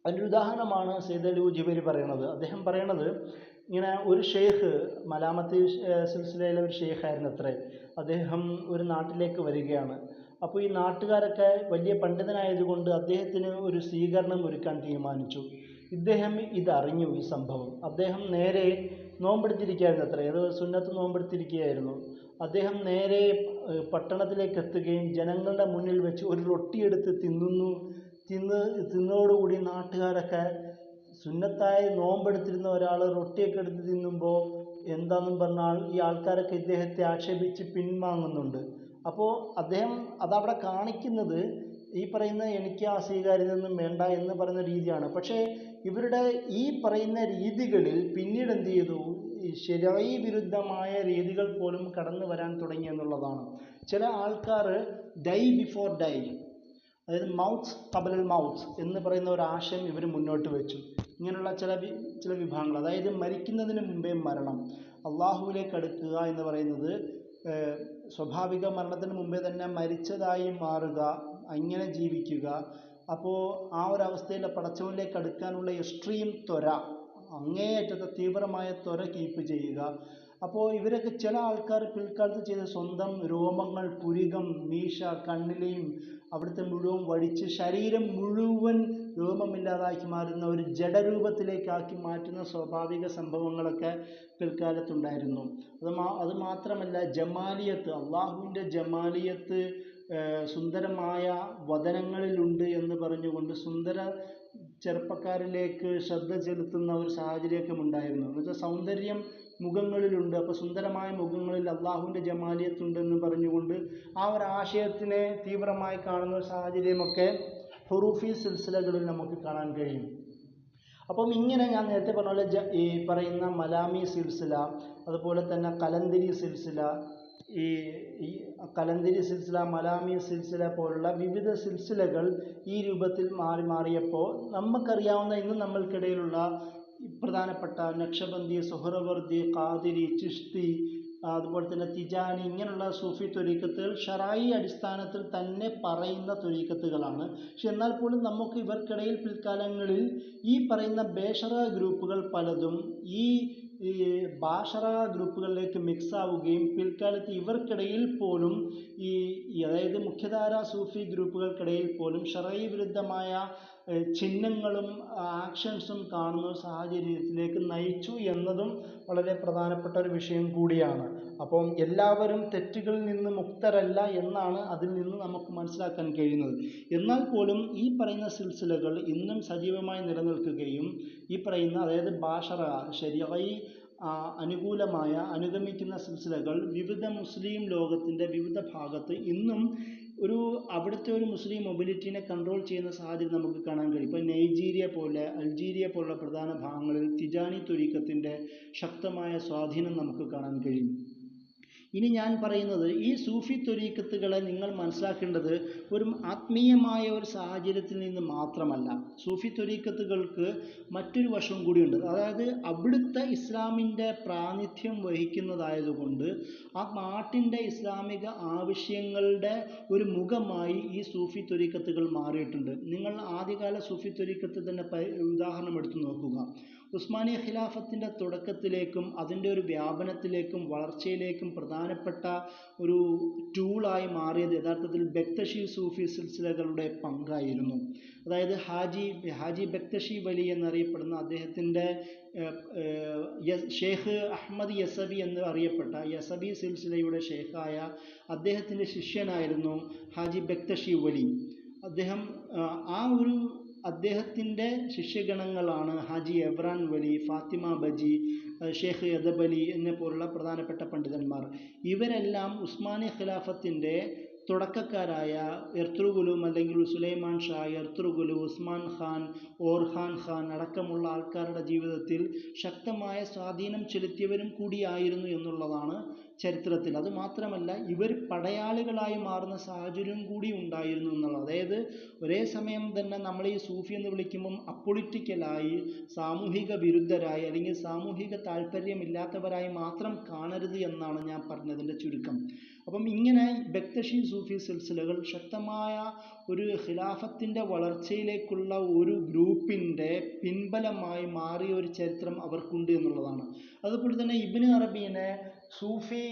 അതിൻ്റെ ഉദാഹരണമാണ് സയ്യിദ് അലി ഹുജ്വേരി പറയുന്നത്. അദ്ദേഹം പറയണത് ഇങ്ങനെ ഒരു ഷെയ്ഖ്, മലാമത്തി സിൽസിലയിലെ ഒരു ഷെയ്ഖായിരുന്നു അത്രേ. അദ്ദേഹം ഒരു നാട്ടിലേക്ക് വരികയാണ്. അപ്പോൾ ഈ നാട്ടുകാരൊക്കെ വലിയ പണ്ഡിതനായതുകൊണ്ട് അദ്ദേഹത്തിന് ഒരു സ്വീകരണം ഒരുക്കാൻ തീരുമാനിച്ചു. ഇദ്ദേഹം ഇതറിഞ്ഞു, ഈ സംഭവം. അദ്ദേഹം നേരെ നോമ്പെടുത്തിരിക്കുകയായിരുന്നു അത്രേ, ഏതോ സുന്നത്ത് നോമ്പെടുത്തിരിക്കുകയായിരുന്നു. അദ്ദേഹം നേരെ പട്ടണത്തിലേക്ക് എത്തുകയും ജനങ്ങളുടെ മുന്നിൽ വെച്ച് ഒരു റൊട്ടിയെടുത്ത് തിന്നോടുകൂടി നാട്ടുകാരൊക്കെ സുന്നത്തായി നോമ്പെടുത്തിരുന്ന ഒരാൾ റൊട്ടിയൊക്കെ എടുത്ത് തിന്നുമ്പോൾ എന്താണെന്നും പറഞ്ഞാൽ ഈ ആൾക്കാരൊക്കെ ഇദ്ദേഹത്തെ ആക്ഷേപിച്ച് പിൻവാങ്ങുന്നുണ്ട്. അപ്പോൾ അദ്ദേഹം അതവിടെ കാണിക്കുന്നത് ഈ പറയുന്ന എനിക്ക് ആ സ്വീകാര്യതൊന്നും വേണ്ട എന്ന് പറയുന്ന രീതിയാണ്. പക്ഷേ ഇവരുടെ ഈ പറയുന്ന രീതികളിൽ പിന്നീട് എന്ത് ചെയ്തു, ഈ ശരിയായി വിരുദ്ധമായ രീതികൾ പോലും കടന്നു വരാൻ തുടങ്ങി എന്നുള്ളതാണ്. ചില ആൾക്കാർ ഡൈ ബിഫോർ ഡൈ, അതായത് മൗത്ത് ഖബലൽ മൗത്ത് എന്ന് പറയുന്ന ഒരു ആശയം ഇവർ മുന്നോട്ട് വെച്ചു. ഇങ്ങനെയുള്ള ചില വിഭാഗങ്ങൾ, അതായത് മരിക്കുന്നതിന് മുമ്പേ മരണം, അള്ളാഹുവിലേക്ക് അടുക്കുക എന്ന് പറയുന്നത് സ്വാഭാവിക മരണത്തിന് മുമ്പേ തന്നെ മരിച്ചതായി മാറുക, അങ്ങനെ ജീവിക്കുക. അപ്പോൾ ആ ഒരു അവസ്ഥയിൽ പടച്ചവനിലേക്ക് അടുക്കാനുള്ള എക്സ്ട്രീം ത്വര, അങ്ങേയറ്റത്തെ തീവ്രമായ ത്വര കീപ്പ് ചെയ്യുക. അപ്പോൾ ഇവരൊക്കെ ചില ആൾക്കാർ പിൽക്കാലത്ത് ചെയ്ത സ്വന്തം രോമങ്ങൾ, പുരികം, മീശ, കണ്ണിലെയും അവിടുത്തെ മുഴുവൻ വടിച്ച് ശരീരം മുഴുവൻ രോമമില്ലാതാക്കി മാറുന്ന ഒരു ജഡരൂപത്തിലേക്കാക്കി മാറ്റുന്ന സ്വാഭാവിക സംഭവങ്ങളൊക്കെ പിൽക്കാലത്തുണ്ടായിരുന്നു. അത് മാത്രമല്ല ജമാലിയത്ത്, അള്ളാഹുവിൻ്റെ ജമാലിയത്ത് സുന്ദരമായ വദനങ്ങളിലുണ്ട് എന്ന് പറഞ്ഞുകൊണ്ട് സുന്ദര ചെറുപ്പക്കാരിലേക്ക് ശ്രദ്ധ ചെലുത്തുന്ന ഒരു സാഹചര്യമൊക്കെ ഉണ്ടായിരുന്നു. എന്നുവെച്ചാൽ സൗന്ദര്യം മുഖങ്ങളിലുണ്ട്, അപ്പോൾ സുന്ദരമായ മുഖങ്ങളിൽ അള്ളാഹുവിൻ്റെ ജമാലിയത്തുണ്ടെന്ന് പറഞ്ഞുകൊണ്ട് ആ ഒരു ആശയത്തിനെ തീവ്രമായി കാണുന്ന ഒരു സാഹചര്യമൊക്കെ ഹുറൂഫി സിൽസിലകളിൽ നമുക്ക് കാണാൻ കഴിയും. അപ്പം ഇങ്ങനെ ഞാൻ നേരത്തെ പറഞ്ഞ പോലെ ഈ പറയുന്ന മലാമി സിൽസില, അതുപോലെ തന്നെ കലന്തിരി സിൽസില, ഈ കലന്തിരി സിൽസില, മലാമി സിൽസില പോലുള്ള വിവിധ സിൽസിലകൾ ഈ രൂപത്തിൽ മാറിയപ്പോൾ നമുക്കറിയാവുന്ന ഇന്ന് നമ്മൾക്കിടയിലുള്ള പ്രധാനപ്പെട്ട നക്ഷബന്ദി, സുഹ്റവർദി, ഖാദിരി, ചിശ്തി, അതുപോലെ തന്നെ തിജാനി, ഇങ്ങനെയുള്ള സൂഫി ത്വരീക്കത്തുകൾ ഷറായി അടിസ്ഥാനത്തിൽ തന്നെ പറയുന്ന ത്വരീക്കത്തുകളാണ്. പക്ഷെ എന്നാൽ പോലും നമുക്ക് ഇവർക്കിടയിൽ പിൽക്കാലങ്ങളിൽ ഈ പറയുന്ന ബേഷറ ഗ്രൂപ്പുകൾ പലതും ഈ ബാഷറ ഗ്രൂപ്പുകളിലേക്ക് മിക്സ് ആവുകയും പിൽക്കാലത്ത് ഇവർക്കിടയിൽ പോലും അതായത് മുഖ്യധാര സൂഫി ഗ്രൂപ്പുകൾക്കിടയിൽ പോലും ഷറഈ വിരുദ്ധമായ ചിഹ്നങ്ങളും ആക്ഷൻസും കാണുന്ന സാഹചര്യത്തിലേക്ക് നയിച്ചു എന്നതും വളരെ പ്രധാനപ്പെട്ട ഒരു വിഷയം കൂടിയാണ്. അപ്പം എല്ലാവരും തെറ്റുകളിൽ നിന്ന് മുക്തരല്ല എന്നാണ് അതിൽ നിന്ന് നമുക്ക് മനസ്സിലാക്കാൻ കഴിയുന്നത്. എന്നാൽ പോലും ഈ പറയുന്ന സിൽസിലകൾ ഇന്നും സജീവമായി നിലനിൽക്കുകയും ഈ പറയുന്ന അതായത് ബാഷറ ശരിയായി അനുകൂലമായ അനുഗമിക്കുന്ന സിൽസിലകൾ വിവിധ മുസ്ലിം ലോകത്തിൻ്റെ വിവിധ ഭാഗത്ത് ഇന്നും അവിടുത്തെ ഒരു മുസ്ലിം മൊബിലിറ്റിനെ കൺട്രോൾ ചെയ്യുന്ന സാഹചര്യം നമുക്ക് കാണാൻ കഴിയും. ഇപ്പോൾ നൈജീരിയ പോലെ, അൾജീരിയ പോലുള്ള പ്രധാന ഭാഗങ്ങളിൽ തിജാനി ത്വരീക്കത്തിൻ്റെ ശക്തമായ സ്വാധീനം നമുക്ക് കാണാൻ കഴിയും. ഇനി ഞാൻ പറയുന്നത് ഈ സൂഫി ത്വരീക്കത്തുകളെ നിങ്ങൾ മനസ്സിലാക്കേണ്ടത് ഒരു ആത്മീയമായ ഒരു സാഹചര്യത്തിൽ നിന്ന് മാത്രമല്ല. സൂഫി ത്വരീക്കത്തുകൾക്ക് മറ്റൊരു വശവും കൂടിയുണ്ട്. അതായത് അവിടുത്തെ ഇസ്ലാമിൻ്റെ പ്രാതിനിധ്യം വഹിക്കുന്നതായതുകൊണ്ട് ആ നാട്ടിൻ്റെ ഇസ്ലാമിക ആവശ്യങ്ങളുടെ ഒരു മുഖമായി ഈ സൂഫി ത്വരീക്കത്തുകൾ മാറിയിട്ടുണ്ട്. നിങ്ങൾ ആദ്യകാല സൂഫി ത്വരീക്കത്ത് തന്നെ ഉദാഹരണം എടുത്തു നോക്കുക. ഉസ്മാനിയ ഖിലാഫത്തിൻ്റെ തുടക്കത്തിലേക്കും അതിൻ്റെ ഒരു വ്യാപനത്തിലേക്കും വളർച്ചയിലേക്കും പ്രധാനപ്പെട്ട ഒരു ടൂളായി മാറിയത് യഥാർത്ഥത്തിൽ ബെക്തഷി സൂഫി സിൽസിലകളുടെ പങ്കായിരുന്നു. അതായത് ഹാജി ബെക്തഷി വലി എന്നറിയപ്പെടുന്ന അദ്ദേഹത്തിൻ്റെ ഷേഖ് അഹമ്മദ് യസബി എന്ന് അറിയപ്പെട്ട യസബി സിൽസിലയുടെ ഷേഖായ അദ്ദേഹത്തിൻ്റെ ശിഷ്യനായിരുന്നു ഹാജി ബെക്തഷി വലി. അദ്ദേഹത്തിൻ്റെ ശിഷ്യഗണങ്ങളാണ് ഹാജി എബ്രാൻ വലി, ഫാത്തിമ ബജി, ഷേഖ് യദബലി എന്നെ പോലുള്ള പ്രധാനപ്പെട്ട പണ്ഡിതന്മാർ. ഇവരെല്ലാം ഉസ്മാനി ഖിലാഫത്തിൻ്റെ തുടക്കക്കാരായ എർത്തുഗുലും അല്ലെങ്കിൽ സുലൈമാൻ ഷാ, എർത്തുഗുലു, ഉസ്മാൻ ഖാൻ, ഓർഖാൻ ഖാൻ അടക്കമുള്ള ആൾക്കാരുടെ ജീവിതത്തിൽ ശക്തമായ സ്വാധീനം ചെലുത്തിയവരും കൂടിയായിരുന്നു എന്നുള്ളതാണ് ചരിത്രത്തിൽ. അതുമാത്രമല്ല ഇവർ പടയാളികളായി മാറുന്ന സാഹചര്യം കൂടി ഉണ്ടായിരുന്നു എന്നുള്ളത്. അതായത് ഒരേ സമയം തന്നെ നമ്മൾ ഈ സൂഫി എന്ന് വിളിക്കുമ്പം അപ്പൊളിറ്റിക്കലായി, സാമൂഹിക വിരുദ്ധരായി അല്ലെങ്കിൽ സാമൂഹിക താല്പര്യമില്ലാത്തവരായി മാത്രം കാണരുത് എന്നാണ് ഞാൻ പറഞ്ഞതിൻ്റെ ചുരുക്കം. അപ്പം ഇങ്ങനെ ബെക്തഷി സൂഫി സിൽസിലകൾ ശക്തമായ ഒരു ഖിലാഫത്തിൻ്റെ വളർച്ചയിലേക്കുള്ള ഒരു ഗ്രൂപ്പിൻ്റെ പിൻബലമായി മാറിയ ഒരു ചരിത്രം അവർക്കുണ്ട് എന്നുള്ളതാണ്. അതുപോലെ തന്നെ ഇബ്നു അറബീനെ സൂഫി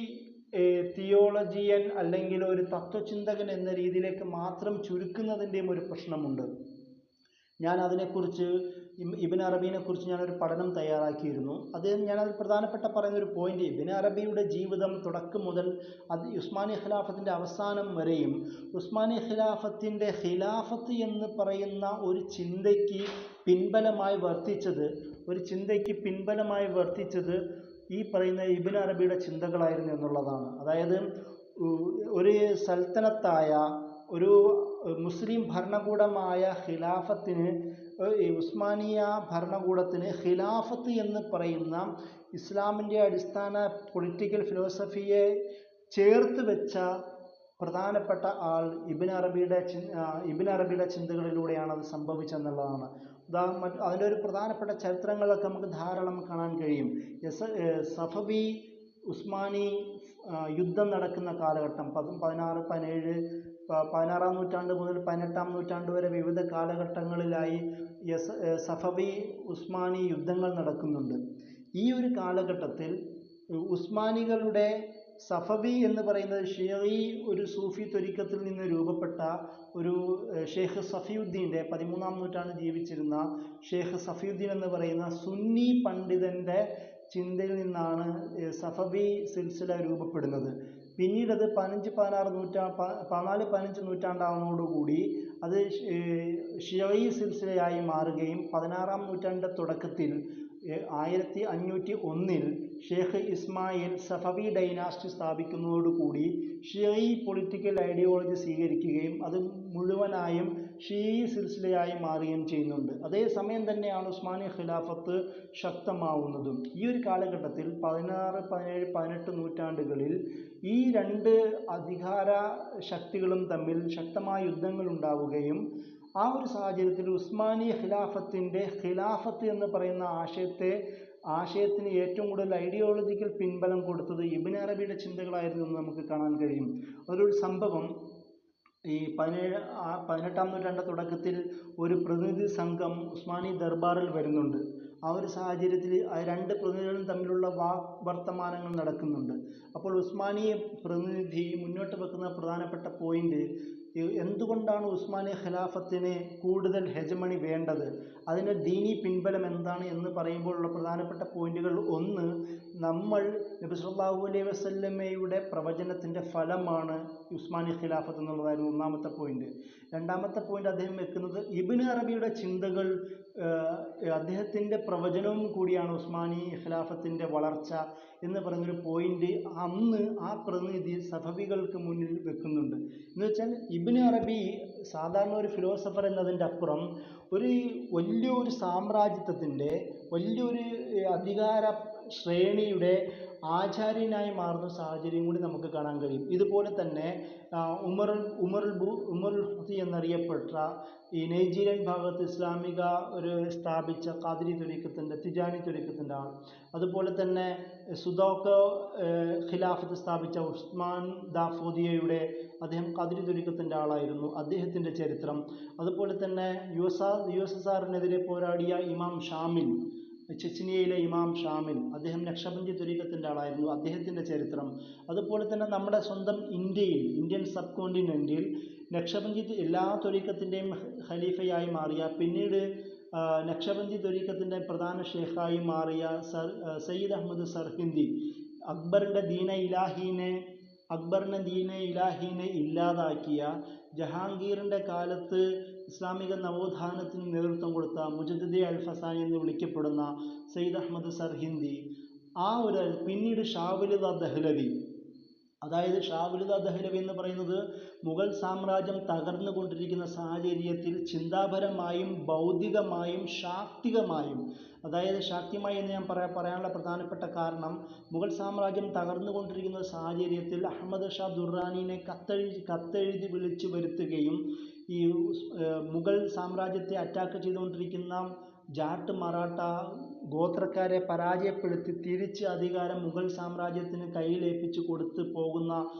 തിയോളജിയൻ അല്ലെങ്കിൽ ഒരു തത്വചിന്തകൻ എന്ന രീതിയിലേക്ക് മാത്രം ചുരുക്കുന്നതിൻ്റെയും ഒരു പ്രശ്നമുണ്ട്. ഞാൻ അതിനെക്കുറിച്ച് ഇബ്ൻ അറബീനെ കുറിച്ച് ഞാനൊരു പഠനം തയ്യാറാക്കിയിരുന്നു. ഞാനതിൽ പ്രധാനപ്പെട്ട പറയുന്ന ഒരു പോയിന്റ്, ഇബ്ൻ അറബിയുടെ ജീവിതം തുടക്കം മുതൽ ഉസ്മാനി ഖിലാഫത്തിൻ്റെ അവസാനം വരെയും ഉസ്മാനി ഖിലാഫത്തിൻ്റെ ഖിലാഫത്ത് എന്ന് പറയുന്ന ഒരു ചിന്തയ്ക്ക് പിൻബലമായി വർത്തിച്ചത് ഈ പറയുന്ന ഇബ്ൻ അറബിയുടെ ചിന്തകളായിരുന്നു എന്നുള്ളതാണ്. അതായത് ഒരു സൽത്തനത്തായ ഒരു മുസ്ലിം ഭരണകൂടമായ ഉസ്മാനിയ ഭരണകൂടത്തിന് ഖിലാഫത്ത് എന്ന് പറയുന്ന ഇസ്ലാമിൻ്റെ അടിസ്ഥാന പൊളിറ്റിക്കൽ ഫിലോസഫിയെ ചേർത്ത് വെച്ച പ്രധാനപ്പെട്ട ആൾ ഇബ്ൻ അറബിയുടെ ചിന്തകളിലൂടെയാണ് അത് സംഭവിച്ചെന്നുള്ളതാണ്. അതിൻ്റെ ഒരു പ്രധാനപ്പെട്ട ചരിത്രങ്ങളൊക്കെ നമുക്ക് ധാരാളം കാണാൻ കഴിയും. സഫവി ഉസ്മാനി യുദ്ധം നടക്കുന്ന കാലഘട്ടം 16-17 നൂറ്റാണ്ട് മുതൽ 18-ാം നൂറ്റാണ്ട് വരെ വിവിധ കാലഘട്ടങ്ങളിലായി സഫവി ഉസ്മാനി യുദ്ധങ്ങൾ നടക്കുന്നുണ്ട്. ഈ ഒരു കാലഘട്ടത്തിൽ ഉസ്മാനികളുടെ സഫവി എന്ന് പറയുന്നത് ഒരു സൂഫി ത്വരീഖത്തിൽ നിന്ന് രൂപപ്പെട്ട ഒരു ഷെയ്ഖ് സഫിയുദ്ദീൻ്റെ 13-ാം നൂറ്റാണ്ട് ജീവിച്ചിരുന്ന ഷെയ്ഖ് സഫിയുദ്ദീൻ എന്ന് പറയുന്ന സുന്നി പണ്ഡിതൻ്റെ ചിന്തയിൽ നിന്നാണ് സഫവി സിൽസില രൂപപ്പെടുന്നത്. പിന്നീട് അത് 14-15 നൂറ്റാണ്ടാവുന്നതോടുകൂടി അത് ഷിയഈ സിൽസിലയായി മാറുകയും 16-ാം നൂറ്റാണ്ടിൻ്റെ തുടക്കത്തിൽ 1501 ഷെയ്ഖ് ഇസ്മായിൽ സഫവി ഡൈനാസ്റ്റി സ്ഥാപിക്കുന്നതോടുകൂടി ഷിയഈ പൊളിറ്റിക്കൽ ഐഡിയോളജി സ്വീകരിക്കുകയും അത് മുഴുവനായും ഷിയഈ സിൽസിലയായി മാറുകയും ചെയ്യുന്നുണ്ട്. അതേസമയം തന്നെയാണ് ഉസ്മാനി ഖിലാഫത്ത് ശക്തമാവുന്നതും. ഈ ഒരു കാലഘട്ടത്തിൽ 16, 17, 18 നൂറ്റാണ്ടുകളിൽ ഈ രണ്ട് അധികാര ശക്തികളും തമ്മിൽ ശക്തമായ യുദ്ധങ്ങൾ ഉണ്ടാവുകയും ആ ഒരു സാഹചര്യത്തിൽ ഉസ്മാനി ഖിലാഫത്ത് എന്ന് പറയുന്ന ആശയത്തിന് ഏറ്റവും കൂടുതൽ ഐഡിയോളജിക്കൽ പിൻബലം കൊടുത്തത് ഇബ്ൻ അറബിയുടെ ചിന്തകളായിരുന്നു എന്ന് നമുക്ക് കാണാൻ കഴിയും. അതൊരു സംഭവം ഈ 18-ാം നൂറ്റാണ്ട് തുടക്കത്തിൽ ഒരു പ്രതിനിധി സംഘം ഉസ്മാനി ദർബാറിൽ വരുന്നുണ്ട്. ആ ഒരു സാഹചര്യത്തിൽ രണ്ട് പ്രതിനിധികളും തമ്മിലുള്ള വർത്തമാനങ്ങൾ നടക്കുന്നുണ്ട്. അപ്പോൾ ഉസ്മാനി പ്രതിനിധി മുന്നോട്ട് വെക്കുന്ന പ്രധാനപ്പെട്ട പോയിന്റ്, എന്തുകൊണ്ടാണ് ഉസ്മാനി ഖിലാഫത്തിന് കൂടുതൽ ഹെജമണി വേണ്ടത്, അതിന് ദീനി പിൻബലം എന്താണ് എന്ന് പറയുമ്പോഴുള്ള പ്രധാനപ്പെട്ട പോയിന്റുകൾ, ഒന്ന്, നമ്മൾ നബി സല്ലല്ലാഹു അലൈഹി വസല്ലമയുടെ പ്രവചനത്തിൻ്റെ ഫലമാണ് ഉസ്മാനി ഖിലാഫത്ത് എന്നുള്ളതായിരുന്നു ഒന്നാമത്തെ പോയിന്റ്. രണ്ടാമത്തെ പോയിന്റ് അദ്ദേഹം വെക്കുന്നത് ഇബ്ൻ അറബിയുടെ ചിന്തകൾ അദ്ദേഹത്തിൻ്റെ പ്രവചനവും കൂടിയാണ് ഉസ്മാനി ഖിലാഫത്തിൻ്റെ വളർച്ച എന്ന് പറയുന്നൊരു പോയിന്റ് അന്ന് ആ പ്രതിനിധി സഫവികൾക്ക് മുന്നിൽ വെക്കുന്നുണ്ട്. എന്ന് വെച്ചാൽ ഇബ്ൻ അറബി സാധാരണ ഒരു ഫിലോസഫർ എന്നതിൻ്റെ അപ്പുറം വലിയൊരു സാമ്രാജ്യത്വത്തിൻ്റെ വലിയൊരു അധികാര ശ്രേണിയുടെ ആചാര്യനായി മാറുന്ന സാഹചര്യം കൂടി നമുക്ക് കാണാൻ കഴിയും. ഇതുപോലെ തന്നെ ഉമറുൽ ഹുത്തി എന്നറിയപ്പെട്ട ഈ നൈജീരിയൻ ഭാഗത്ത് ഇസ്ലാമിക സ്ഥാപിച്ച ഖാദിരി ത്വരീഖത്തിൻ്റെ തിജാനി ത്വരീഖത്തിൻ്റെ ആൾ, അതുപോലെ തന്നെ സുദോക്ക് ഖിലാഫത്ത് സ്ഥാപിച്ച ഉസ്മാൻ ദാഫോദിയയുടെ അദ്ദേഹം ഖാദിരി ത്വരീഖത്തിൻ്റെ ആളായിരുന്നു, അദ്ദേഹത്തിൻ്റെ ചരിത്രം, അതുപോലെ തന്നെ USSRനെതിരെ പോരാടിയ ഇമാം ഷാമിൽ, ചെച്നിയയിലെ ഇമാം ഷാമിൽ, അദ്ദേഹം നക്ഷബന്ദി ത്വരീഖത്തിൻ്റെ ആളായിരുന്നു, അദ്ദേഹത്തിൻ്റെ ചരിത്രം, അതുപോലെ തന്നെ നമ്മുടെ സ്വന്തം ഇന്ത്യൻ സബ് കോണ്ടിനെൻറ്റിൽ നക്ഷബന്ദി എല്ലാ ത്വരീഖത്തിൻ്റെയും ഖലീഫയായി മാറിയ, പിന്നീട് നക്ഷബന്ദി ത്വരീഖത്തിൻ്റെ പ്രധാന ഷേഖായി മാറിയ സയ്യിദ് അഹമ്മദ് സർഹിന്ദി, അക്ബറിൻ്റെ ദീന ഇലാഹീനെ ഇല്ലാതാക്കിയ, ജഹാംഗീറിൻ്റെ കാലത്ത് ഇസ്ലാമിക നവോത്ഥാനത്തിന് നേതൃത്വം കൊടുത്ത മുജദ്ദിദ് അൽ ഫസാനി എന്ന് വിളിക്കപ്പെടുന്ന സയ്യിദ് അഹമ്മദ് സർഹിന്ദി, പിന്നീട് ഷാവുലിദ ദഹ്ലവി, അതായത് ഷാവുലിദ ദഹ്ലവി എന്ന് പറയുന്നത് മുഗൾ സാമ്രാജ്യം തകർന്നുകൊണ്ടിരിക്കുന്ന സാഹചര്യത്തിൽ ചിന്താപരമായും ബൗദ്ധികമായും ശാക്തികമായും, അതായത് ശാക്തികമായി എന്ന് ഞാൻ പറയാനുള്ള പ്രധാനപ്പെട്ട കാരണം, മുഗൾ സാമ്രാജ്യം തകർന്നുകൊണ്ടിരിക്കുന്ന സാഹചര്യത്തിൽ അഹമ്മദ് ഷാ ദുർറാനിനെ കത്തെഴുതി വിളിച്ചു വരുത്തുകയും ഈ മുഗൾ സാമ്രാജ്യത്തെ അറ്റാക്ക് ചെയ്തുകൊണ്ടിരിക്കുന്ന ജാട്ട് മറാഠ ഗോത്രക്കാരെ പരാജയപ്പെടുത്തി തിരിച്ച് അധികാരം മുഗൾ സാമ്രാജ്യത്തിന് കയ്യിലേൽപ്പിച്ചു കൊടുത്ത് പോകുന്ന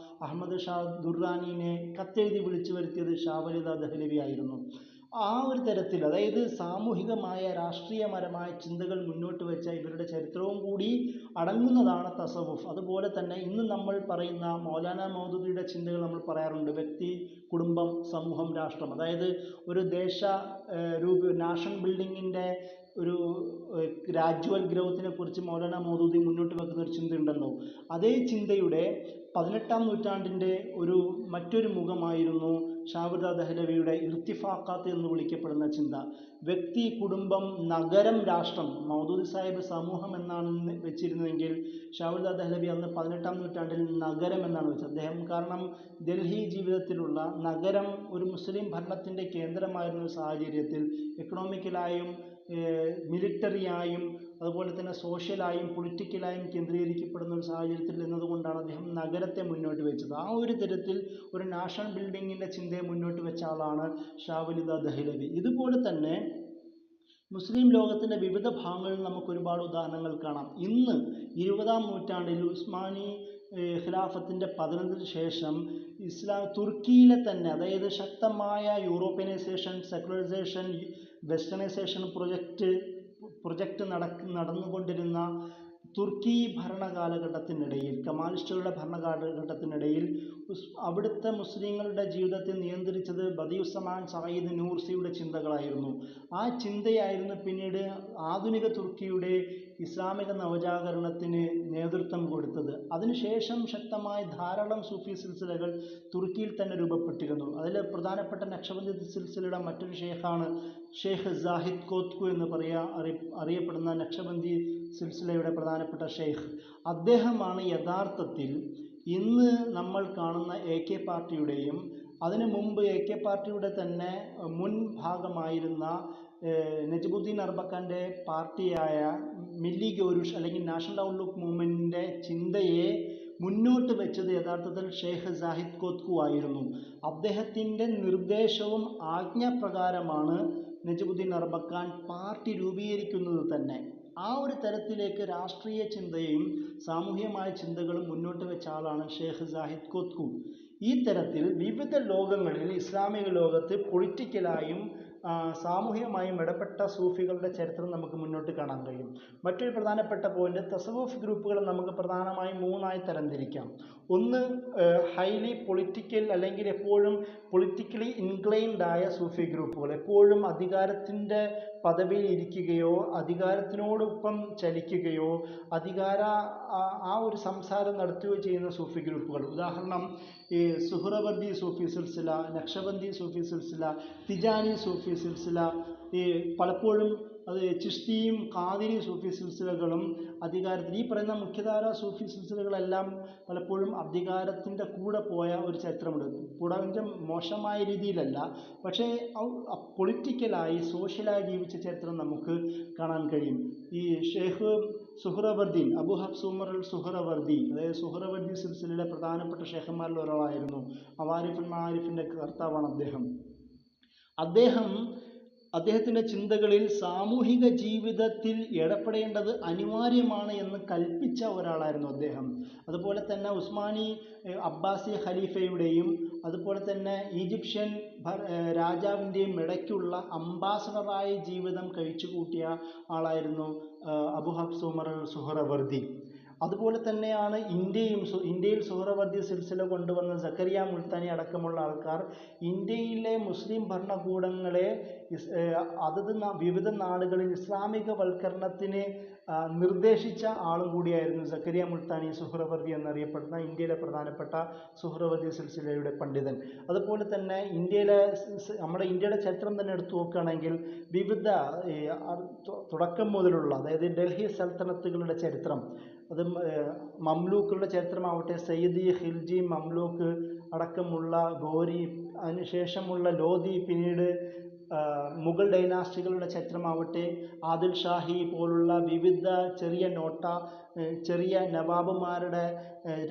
അഹമ്മദ് ഷാ ദുർറാനിനെ കത്തെഴുതി വിളിച്ചു വരുത്തിയത് ഷാവുലിദ ദഹ്ലവി ആയിരുന്നു. ആ ഒരു തരത്തിൽ, അതായത് സാമൂഹികമായ രാഷ്ട്രീയപരമായ ചിന്തകൾ മുന്നോട്ട് വെച്ച ഇവരുടെ ചരിത്രവും കൂടി അടങ്ങുന്നതാണ് തസവുഫ്. അതുപോലെ തന്നെ ഇന്ന് നമ്മൾ പറയുന്ന മൗലാന മൗദൂദിയുടെ ചിന്തകൾ നമ്മൾ പറയാറുണ്ട്, വ്യക്തി, കുടുംബം, സമൂഹം, രാഷ്ട്രം, അതായത് ഒരു നാഷൻ ബിൽഡിങ്ങിൻ്റെ ഒരു ഗ്രാജുവൽ ഗ്രോത്തിനെ കുറിച്ച് മൗലാന മൗദൂദി മുന്നോട്ട് വെക്കുന്ന ഒരു ചിന്തയുണ്ടല്ലോ, അതേ ചിന്തയുടെ 18-ാം നൂറ്റാണ്ടിൻ്റെ മറ്റൊരു മുഖമായിരുന്നു ഷാവിർദ ദഹ്ലവിയുടെ ഇർത്തിഫാഖാത്ത് എന്ന് വിളിക്കപ്പെടുന്ന ചിന്ത. വ്യക്തി, കുടുംബം, നഗരം, രാഷ്ട്രം. മൗദൂദി സാഹിബ് സമൂഹം എന്നാണ് വെച്ചിരുന്നതെങ്കിൽ ഷാവിർദ ദഹ്ലവി അന്ന് 18-ാം നൂറ്റാണ്ടിൽ നഗരം എന്നാണ് വെച്ചത്. അദ്ദേഹം കാരണം ഡൽഹി ജീവിതത്തിലുള്ള നഗരം ഒരു മുസ്ലിം ഭരണത്തിൻ്റെ കേന്ദ്രമായിരുന്ന ഒരു സാഹചര്യത്തിൽ എക്കണോമിക്കലായും മിലിറ്ററിയായും അതുപോലെ തന്നെ സോഷ്യലായും പൊളിറ്റിക്കലായും കേന്ദ്രീകരിക്കപ്പെടുന്ന ഒരു സാഹചര്യത്തിൽ എന്നതുകൊണ്ടാണ് അദ്ദേഹം നഗരത്തെ മുന്നോട്ട് വെച്ചത്. ആ ഒരു തരത്തിൽ ഒരു നാഷണൽ ബിൽഡിങ്ങിൻ്റെ ചിന്തയെ മുന്നോട്ട് വെച്ച ആളാണ് ഷാവിർദ ദഹ്ലവി. ഇതുപോലെ തന്നെ മുസ്ലിം ലോകത്തിൻ്റെ വിവിധ ഭാഗങ്ങളിൽ നമുക്ക് ഒരുപാട് ഉദാഹരണങ്ങൾ കാണാം. ഇന്ന് 20-ാം നൂറ്റാണ്ടിൽ ഉസ്മാനി ഖിലാഫത്തിൻ്റെ പതനത്തിന് ശേഷം തുർക്കിയിലെ തന്നെ, അതായത് ശക്തമായ യൂറോപ്യനൈസേഷൻ, സെക്കുലറൈസേഷൻ, വെസ്റ്റേണൈസേഷൻ പ്രൊജക്റ്റ് നടന്നുകൊണ്ടിരുന്ന തുർക്കി ഭരണകാലഘട്ടത്തിനിടയിൽ, കമാലിസ്റ്റുകളുടെ ഭരണകാലഘട്ടത്തിനിടയിൽ അവിടുത്തെ മുസ്ലിങ്ങളുടെ ജീവിതത്തെ നിയന്ത്രിച്ചത് ബദിയുസ്സമാൻ സയ്യിദ് നൂർസിയുടെ ചിന്തകളായിരുന്നു. ആ ചിന്തയായിരുന്നു പിന്നീട് ആധുനിക തുർക്കിയുടെ ഇസ്ലാമിക നവജാഗരണത്തിന് നേതൃത്വം കൊടുത്തത്. അതിനുശേഷം ശക്തമായ ധാരാളം സൂഫി സിൽസിലകൾ തുർക്കിയിൽ തന്നെ രൂപപ്പെട്ടിരുന്നു. അതിൽ പ്രധാനപ്പെട്ട നക്ഷബന്ദി സിൽസിലയുടെ മറ്റൊരു ഷെയ്ഖാണ് ഷെയ്ഖ് സാഹിദ് കോത്കു എന്ന് അറിയപ്പെടുന്ന നക്ഷബന്ദി സിൽസിലയുടെ പ്രധാനപ്പെട്ട ഷെയ്ഖ്. അദ്ദേഹമാണ് യഥാർത്ഥത്തിൽ ഇന്ന് നമ്മൾ കാണുന്ന AK പാർട്ടിയുടെയും അതിനു മുമ്പ് AK പാർട്ടിയുടെ തന്നെ മുൻ ഭാഗമായിരുന്ന നജമുദ്ദീൻ അർബക്കാൻ്റെ പാർട്ടിയായ മില്ലി ഗൗരുഷ് അല്ലെങ്കിൽ നാഷണൽ ഔട്ട്ലുക്ക് മൂവ്മെൻറ്റിൻ്റെ ചിന്തയെ മുന്നോട്ട് വെച്ചത് യഥാർത്ഥത്തിൽ ഷെയ്ഖ് സാഹിദ് കോത്കു ആയിരുന്നു. അദ്ദേഹത്തിൻ്റെ നിർദ്ദേശവും ആജ്ഞാപ്രകാരമാണ് നജമുദ്ദീൻ അർബക്കാൻ പാർട്ടി രൂപീകരിക്കുന്നത് തന്നെ. ആ ഒരു തരത്തിലേക്ക് രാഷ്ട്രീയ ചിന്തയും സാമൂഹികമായ ചിന്തകളും മുന്നോട്ട് വെച്ച ആളാണ് ഷെയ്ഖ് സാഹിദ് കോത്കു. ഈ തരത്തിൽ വിവിധ ലോകങ്ങളിൽ ഇസ്ലാമിക ലോകത്ത് പൊളിറ്റിക്കലായും സാമൂഹികമായും ഇടപെട്ട സൂഫികളുടെ ചരിത്രം നമുക്ക് മുന്നോട്ട് കാണാൻ കഴിയും. മറ്റൊരു പ്രധാനപ്പെട്ട പോയിന്റ്, തസവൂഫ് ഗ്രൂപ്പുകൾ നമുക്ക് പ്രധാനമായും 3ആയി തരംതിരിക്കാം. ഒന്ന് ഹൈലി പൊളിറ്റിക്കൽ അല്ലെങ്കിൽ എപ്പോഴും പൊളിറ്റിക്കലി ഇൻക്ലൈൻഡ് ആയ സൂഫി ഗ്രൂപ്പുകൾ, എപ്പോഴും അധികാരത്തിൻ്റെ പദവിയിൽ ഇരിക്കുകയോ അധികാരത്തിനോടൊപ്പം ചലിക്കുകയോ ആ ഒരു സംസാരം നടത്തുകയോ ചെയ്യുന്ന സൂഫി ഗ്രൂപ്പുകൾ. ഉദാഹരണം ഈ സുഹ്റവർദി സൂഫി സിൽസില, നക്ഷബന്ദി സൂഫി സിൽസില, തിജാനി സൂഫി സിൽസില, പലപ്പോഴും അത് ചിശ്തിയും ഖാദിരി സൂഫി സിൽസിലകളും അധികാരത്തിൽ, ഈ പറയുന്ന മുഖ്യധാര സൂഫി സിൽസിലകളെല്ലാം പലപ്പോഴും അധികാരത്തിൻ്റെ കൂടെ പോയ ഒരു ചരിത്രമുണ്ട്. കൂടാതെ മോശമായ രീതിയിലല്ല, പക്ഷേ പൊളിറ്റിക്കലായി സോഷ്യലായി ജീവിച്ച ചരിത്രം നമുക്ക് കാണാൻ കഴിയും. ഈ ഷെയ്ഖ് സുഹ്റവർദി, അബു ഹഫ്സ് ഉമർ അൽ സുഹ്റവർദി, അതായത് സുഹ്റവർദി സിൽസിലയിലെ പ്രധാനപ്പെട്ട ഷെയ്ഖന്മാരിൽ ഒരാളായിരുന്നു. അവാരിഫുൽ മആരിഫിൻ്റെ കർത്താവാണ് അദ്ദേഹം. അദ്ദേഹത്തിൻ്റെ ചിന്തകളിൽ സാമൂഹിക ജീവിതത്തിൽ ഇടപെടേണ്ടത് അനിവാര്യമാണ് എന്ന് കൽപ്പിച്ച ഒരാളായിരുന്നു അദ്ദേഹം. അതുപോലെ തന്നെ ഉസ്മാനി അബ്ബാസി ഖലീഫയുടെയും അതുപോലെ തന്നെ ഈജിപ്ഷ്യൻ രാജാവിൻ്റെയും ഇടയ്ക്കുള്ള അംബാസഡറായി ജീവിതം കഴിച്ചു കൂട്ടിയ ആളായിരുന്നു അബു ഹഫ്സ് ഉമർ അൽ സുഹ്റവർദി. അതുപോലെ തന്നെയാണ് ഇന്ത്യയിൽ സുഹ്റവർദി സിൽസില കൊണ്ടുവന്ന സക്കരിയ മുൽത്താനി അടക്കമുള്ള ആൾക്കാർ ഇന്ത്യയിലെ മുസ്ലിം ഭരണകൂടങ്ങളെ വിവിധ നാടുകളിൽ ഇസ്ലാമികവൽക്കരണത്തിന് നിർദ്ദേശിച്ച ആളും കൂടിയായിരുന്നു സക്കരിയ മുൽത്താനി സുഹ്റവർദി എന്നറിയപ്പെടുന്ന ഇന്ത്യയിലെ പ്രധാനപ്പെട്ട സുഹ്റവർദി സിൽസിലയുടെ പണ്ഡിതൻ. അതുപോലെ തന്നെ നമ്മുടെ ഇന്ത്യയുടെ ചരിത്രം തന്നെ എടുത്തു നോക്കുകയാണെങ്കിൽ വിവിധ തുടക്കം മുതലുള്ള, അതായത് ഡൽഹി സൽത്തനത്തുകളുടെ ചരിത്രം, അത് മംലൂക്കുകളുടെ ചരിത്രമാവട്ടെ, സയ്യിദി, ഖിൽജി, മംലൂക്ക് അടക്കമുള്ള ഗോരി, അതിനുശേഷമുള്ള ലോധി, പിന്നീട് മുഗൾ ഡൈനാസ്റ്റികളുടെ ചരിത്രമാവട്ടെ, ആദിൽ ഷാഹി പോലുള്ള വിവിധ ചെറിയ നവാബുമാരുടെ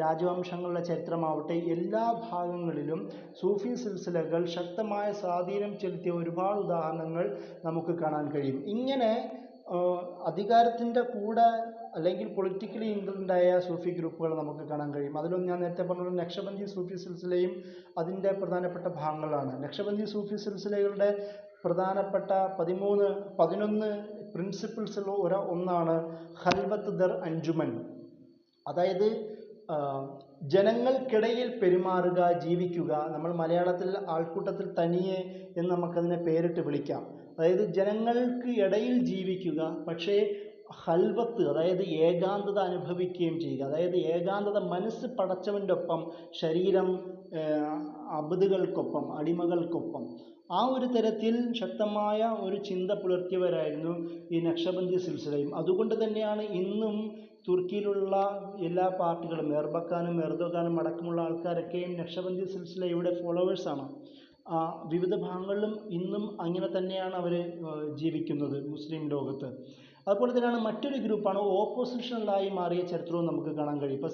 രാജവംശങ്ങളുടെ ചരിത്രമാവട്ടെ, എല്ലാ ഭാഗങ്ങളിലും സൂഫി സിൽസിലകൾ ശക്തമായ സ്വാധീനം ചെലുത്തിയ ഒരുപാട് ഉദാഹരണങ്ങൾ നമുക്ക് കാണാൻ കഴിയും. ഇങ്ങനെ അധികാരത്തിൻ്റെ കൂടെ അല്ലെങ്കിൽ പൊളിറ്റിക്കലി ഇൻക്ലൈൻഡായ സൂഫി ഗ്രൂപ്പുകൾ നമുക്ക് കാണാൻ കഴിയും. അതിലൊന്നും ഞാൻ നേരത്തെ പറഞ്ഞ നക്ഷബന്ദി സൂഫി സിൽസിലയും അതിൻ്റെ പ്രധാനപ്പെട്ട ഭാഗങ്ങളാണ്. നക്ഷബന്ദി സൂഫി സിൽസിലകളുടെ പ്രധാനപ്പെട്ട 11 പ്രിൻസിപ്പിൾസിൽ ഒന്നാണ് ഖൽവത്ത് ദർ അഞ്ജുമൻ, അതായത് ജനങ്ങൾക്കിടയിൽ പെരുമാറുക, ജീവിക്കുക. നമ്മൾ മലയാളത്തിൽ ആൾക്കൂട്ടത്തിൽ തനിയെ എന്ന് നമുക്കതിനെ പേരിട്ട് വിളിക്കാം. അതായത് ജനങ്ങൾക്ക് ഇടയിൽ ജീവിക്കുക, പക്ഷേ ഹൽവത്ത് അതായത് ഏകാന്തത അനുഭവിക്കുകയും ചെയ്യുക. അതായത് ഏകാന്തത, മനസ്സ് പടച്ചവൻ്റെ ഒപ്പം, ശരീരം അബദുകൾക്കൊപ്പം, അടിമകൾക്കൊപ്പം. ആ ഒരു തരത്തിൽ ശക്തമായ ഒരു ചിന്ത പുലർത്തിയവരായിരുന്നു ഈ നക്ഷബന്ദി സിൽസിലയും. അതുകൊണ്ട് തന്നെയാണ് ഇന്നും തുർക്കിയിലുള്ള എല്ലാ പാർട്ടികളും, എർബക്കാനും എർദോഗാനും അടക്കമുള്ള ആൾക്കാരൊക്കെയും നക്ഷബന്ദി സിൽസിലയുടെ ഫോളോവേഴ്സാണ്. വിവിധ ഭാഗങ്ങളിലും ഇന്നും അങ്ങനെ തന്നെയാണ് അവർ ജീവിക്കുന്നത് മുസ്ലിം ലോകത്ത്. അതുപോലെ തന്നെയാണ് മറ്റൊരു ഗ്രൂപ്പാണ് ഓപ്പോസിഷനിലായി മാറിയ ചരിത്രവും നമുക്ക് കാണാൻ കഴിയും. ഇപ്പോൾ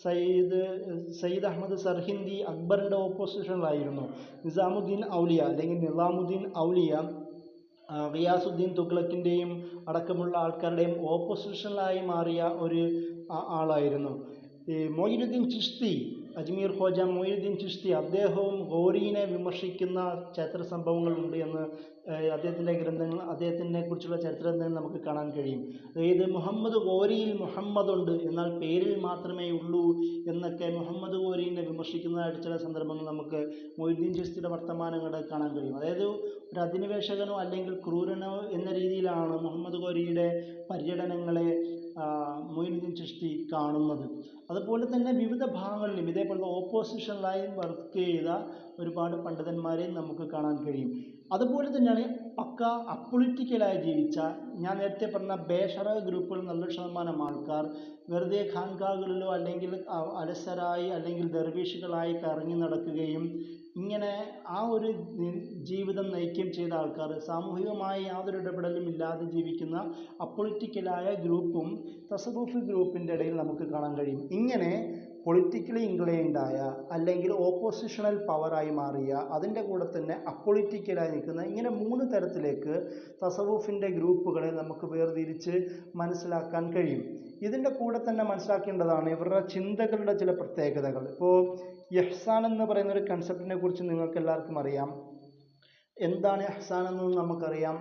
സയ്യിദ് അഹമ്മദ് സർഹിന്ദി അക്ബറിൻ്റെ ഓപ്പോസിഷനിലായിരുന്നു. നിസാമുദ്ദീൻ ഔലിയ അല്ലെങ്കിൽ നിസാമുദ്ദീൻ ഔലിയ ഗിയാസുദ്ദീൻ തുഗ്ലക്കിൻ്റെയും അടക്കമുള്ള ആൾക്കാരുടെയും ഓപ്പോസിഷനിലായി മാറിയ ഒരു ആളായിരുന്നു. മൊയ്നുദ്ദീൻ ചിശ്തി, അജ്മീർ ഖോജ മൊയ്നുദ്ദീൻ ചിശ്തി, അദ്ദേഹവും ഗോരീനെ വിമർശിക്കുന്ന ചരിത്ര സംഭവങ്ങളുണ്ട് എന്ന് അദ്ദേഹത്തിൻ്റെ ഗ്രന്ഥങ്ങൾ, അദ്ദേഹത്തിനെ കുറിച്ചുള്ള ചരിത്രത്തിൽ നമുക്ക് കാണാൻ കഴിയും. അതായത് മുഹമ്മദ് ഗോരിയിൽ മുഹമ്മദുണ്ട്, എന്നാൽ പേരിൽ മാത്രമേ ഉള്ളൂ എന്നൊക്കെ മുഹമ്മദ് ഗോരീനെ വിമർശിക്കുന്നതായിട്ട് ചില സന്ദർഭങ്ങൾ നമുക്ക് മൊയ്നുദ്ദീൻ ചിശ്തിയുടെ വർത്തമാനങ്ങൾ കാണാൻ കഴിയും. അതായത് ഒരു അധിനിവേശകനോ അല്ലെങ്കിൽ ക്രൂരനോ എന്ന രീതിയിലാണ് മുഹമ്മദ് ഗോരിയുടെ പര്യടനങ്ങളെ മൊയ്നുദ്ദീൻ ചിശ്തി കാണുന്നത്. അതുപോലെ തന്നെ വിവിധ ഭാഗങ്ങളിലും ഇതേപോലത്തെ ഓപ്പോസിഷനിലായി വർക്ക് ചെയ്ത ഒരുപാട് പണ്ഡിതന്മാരെയും നമുക്ക് കാണാൻ കഴിയും. അതുപോലെ തന്നെയാണ് പക്ക അപ്പൊളിറ്റിക്കലായി ജീവിച്ച, ഞാൻ നേരത്തെ പറഞ്ഞ ബേഷറ ഗ്രൂപ്പുകളിൽ നല്ലൊരു ശതമാനം ആൾക്കാർ വെറുതെ ഖാൻഖാകളിലോ അല്ലെങ്കിൽ അലസരായി അല്ലെങ്കിൽ ദർവീഷുകളായി കറങ്ങി നടക്കുകയും ഇങ്ങനെ ആ ഒരു ജീവിതം നയിക്കുകയും ചെയ്ത ആൾക്കാർ, സാമൂഹികമായി യാതൊരു ഇടപെടലും ഇല്ലാതെ ജീവിക്കുന്ന അപ്പൊളിറ്റിക്കലായ ഗ്രൂപ്പും തസവുഫ് ഗ്രൂപ്പിൻ്റെ ഇടയിൽ നമുക്ക് കാണാൻ കഴിയും. ഇങ്ങനെ പൊളിറ്റിക്കലി ഇൻക്ലൈൻഡായ അല്ലെങ്കിൽ ഓപ്പോസിഷണൽ പവറായി മാറിയ, അതിൻ്റെ കൂടെ തന്നെ അപ്പൊളിറ്റിക്കലായി നിൽക്കുന്ന, ഇങ്ങനെ 3 തരത്തിലേക്ക് തസവുഫിൻ്റെ ഗ്രൂപ്പുകളെ നമുക്ക് വേർതിരിച്ച് മനസ്സിലാക്കാൻ കഴിയും. ഇതിൻ്റെ കൂടെ തന്നെ മനസ്സിലാക്കേണ്ടതാണ് ഇവരുടെ ചിന്തകളുടെ ചില പ്രത്യേകതകൾ. ഇപ്പോൾ ഇഹ്സാൻ എന്ന് പറയുന്ന ഒരു കൺസെപ്റ്റിനെ കുറിച്ച് നിങ്ങൾക്ക് എല്ലാവർക്കും അറിയാം. എന്താണ് ഇഹ്സാൻ എന്ന് നമുക്കറിയാം.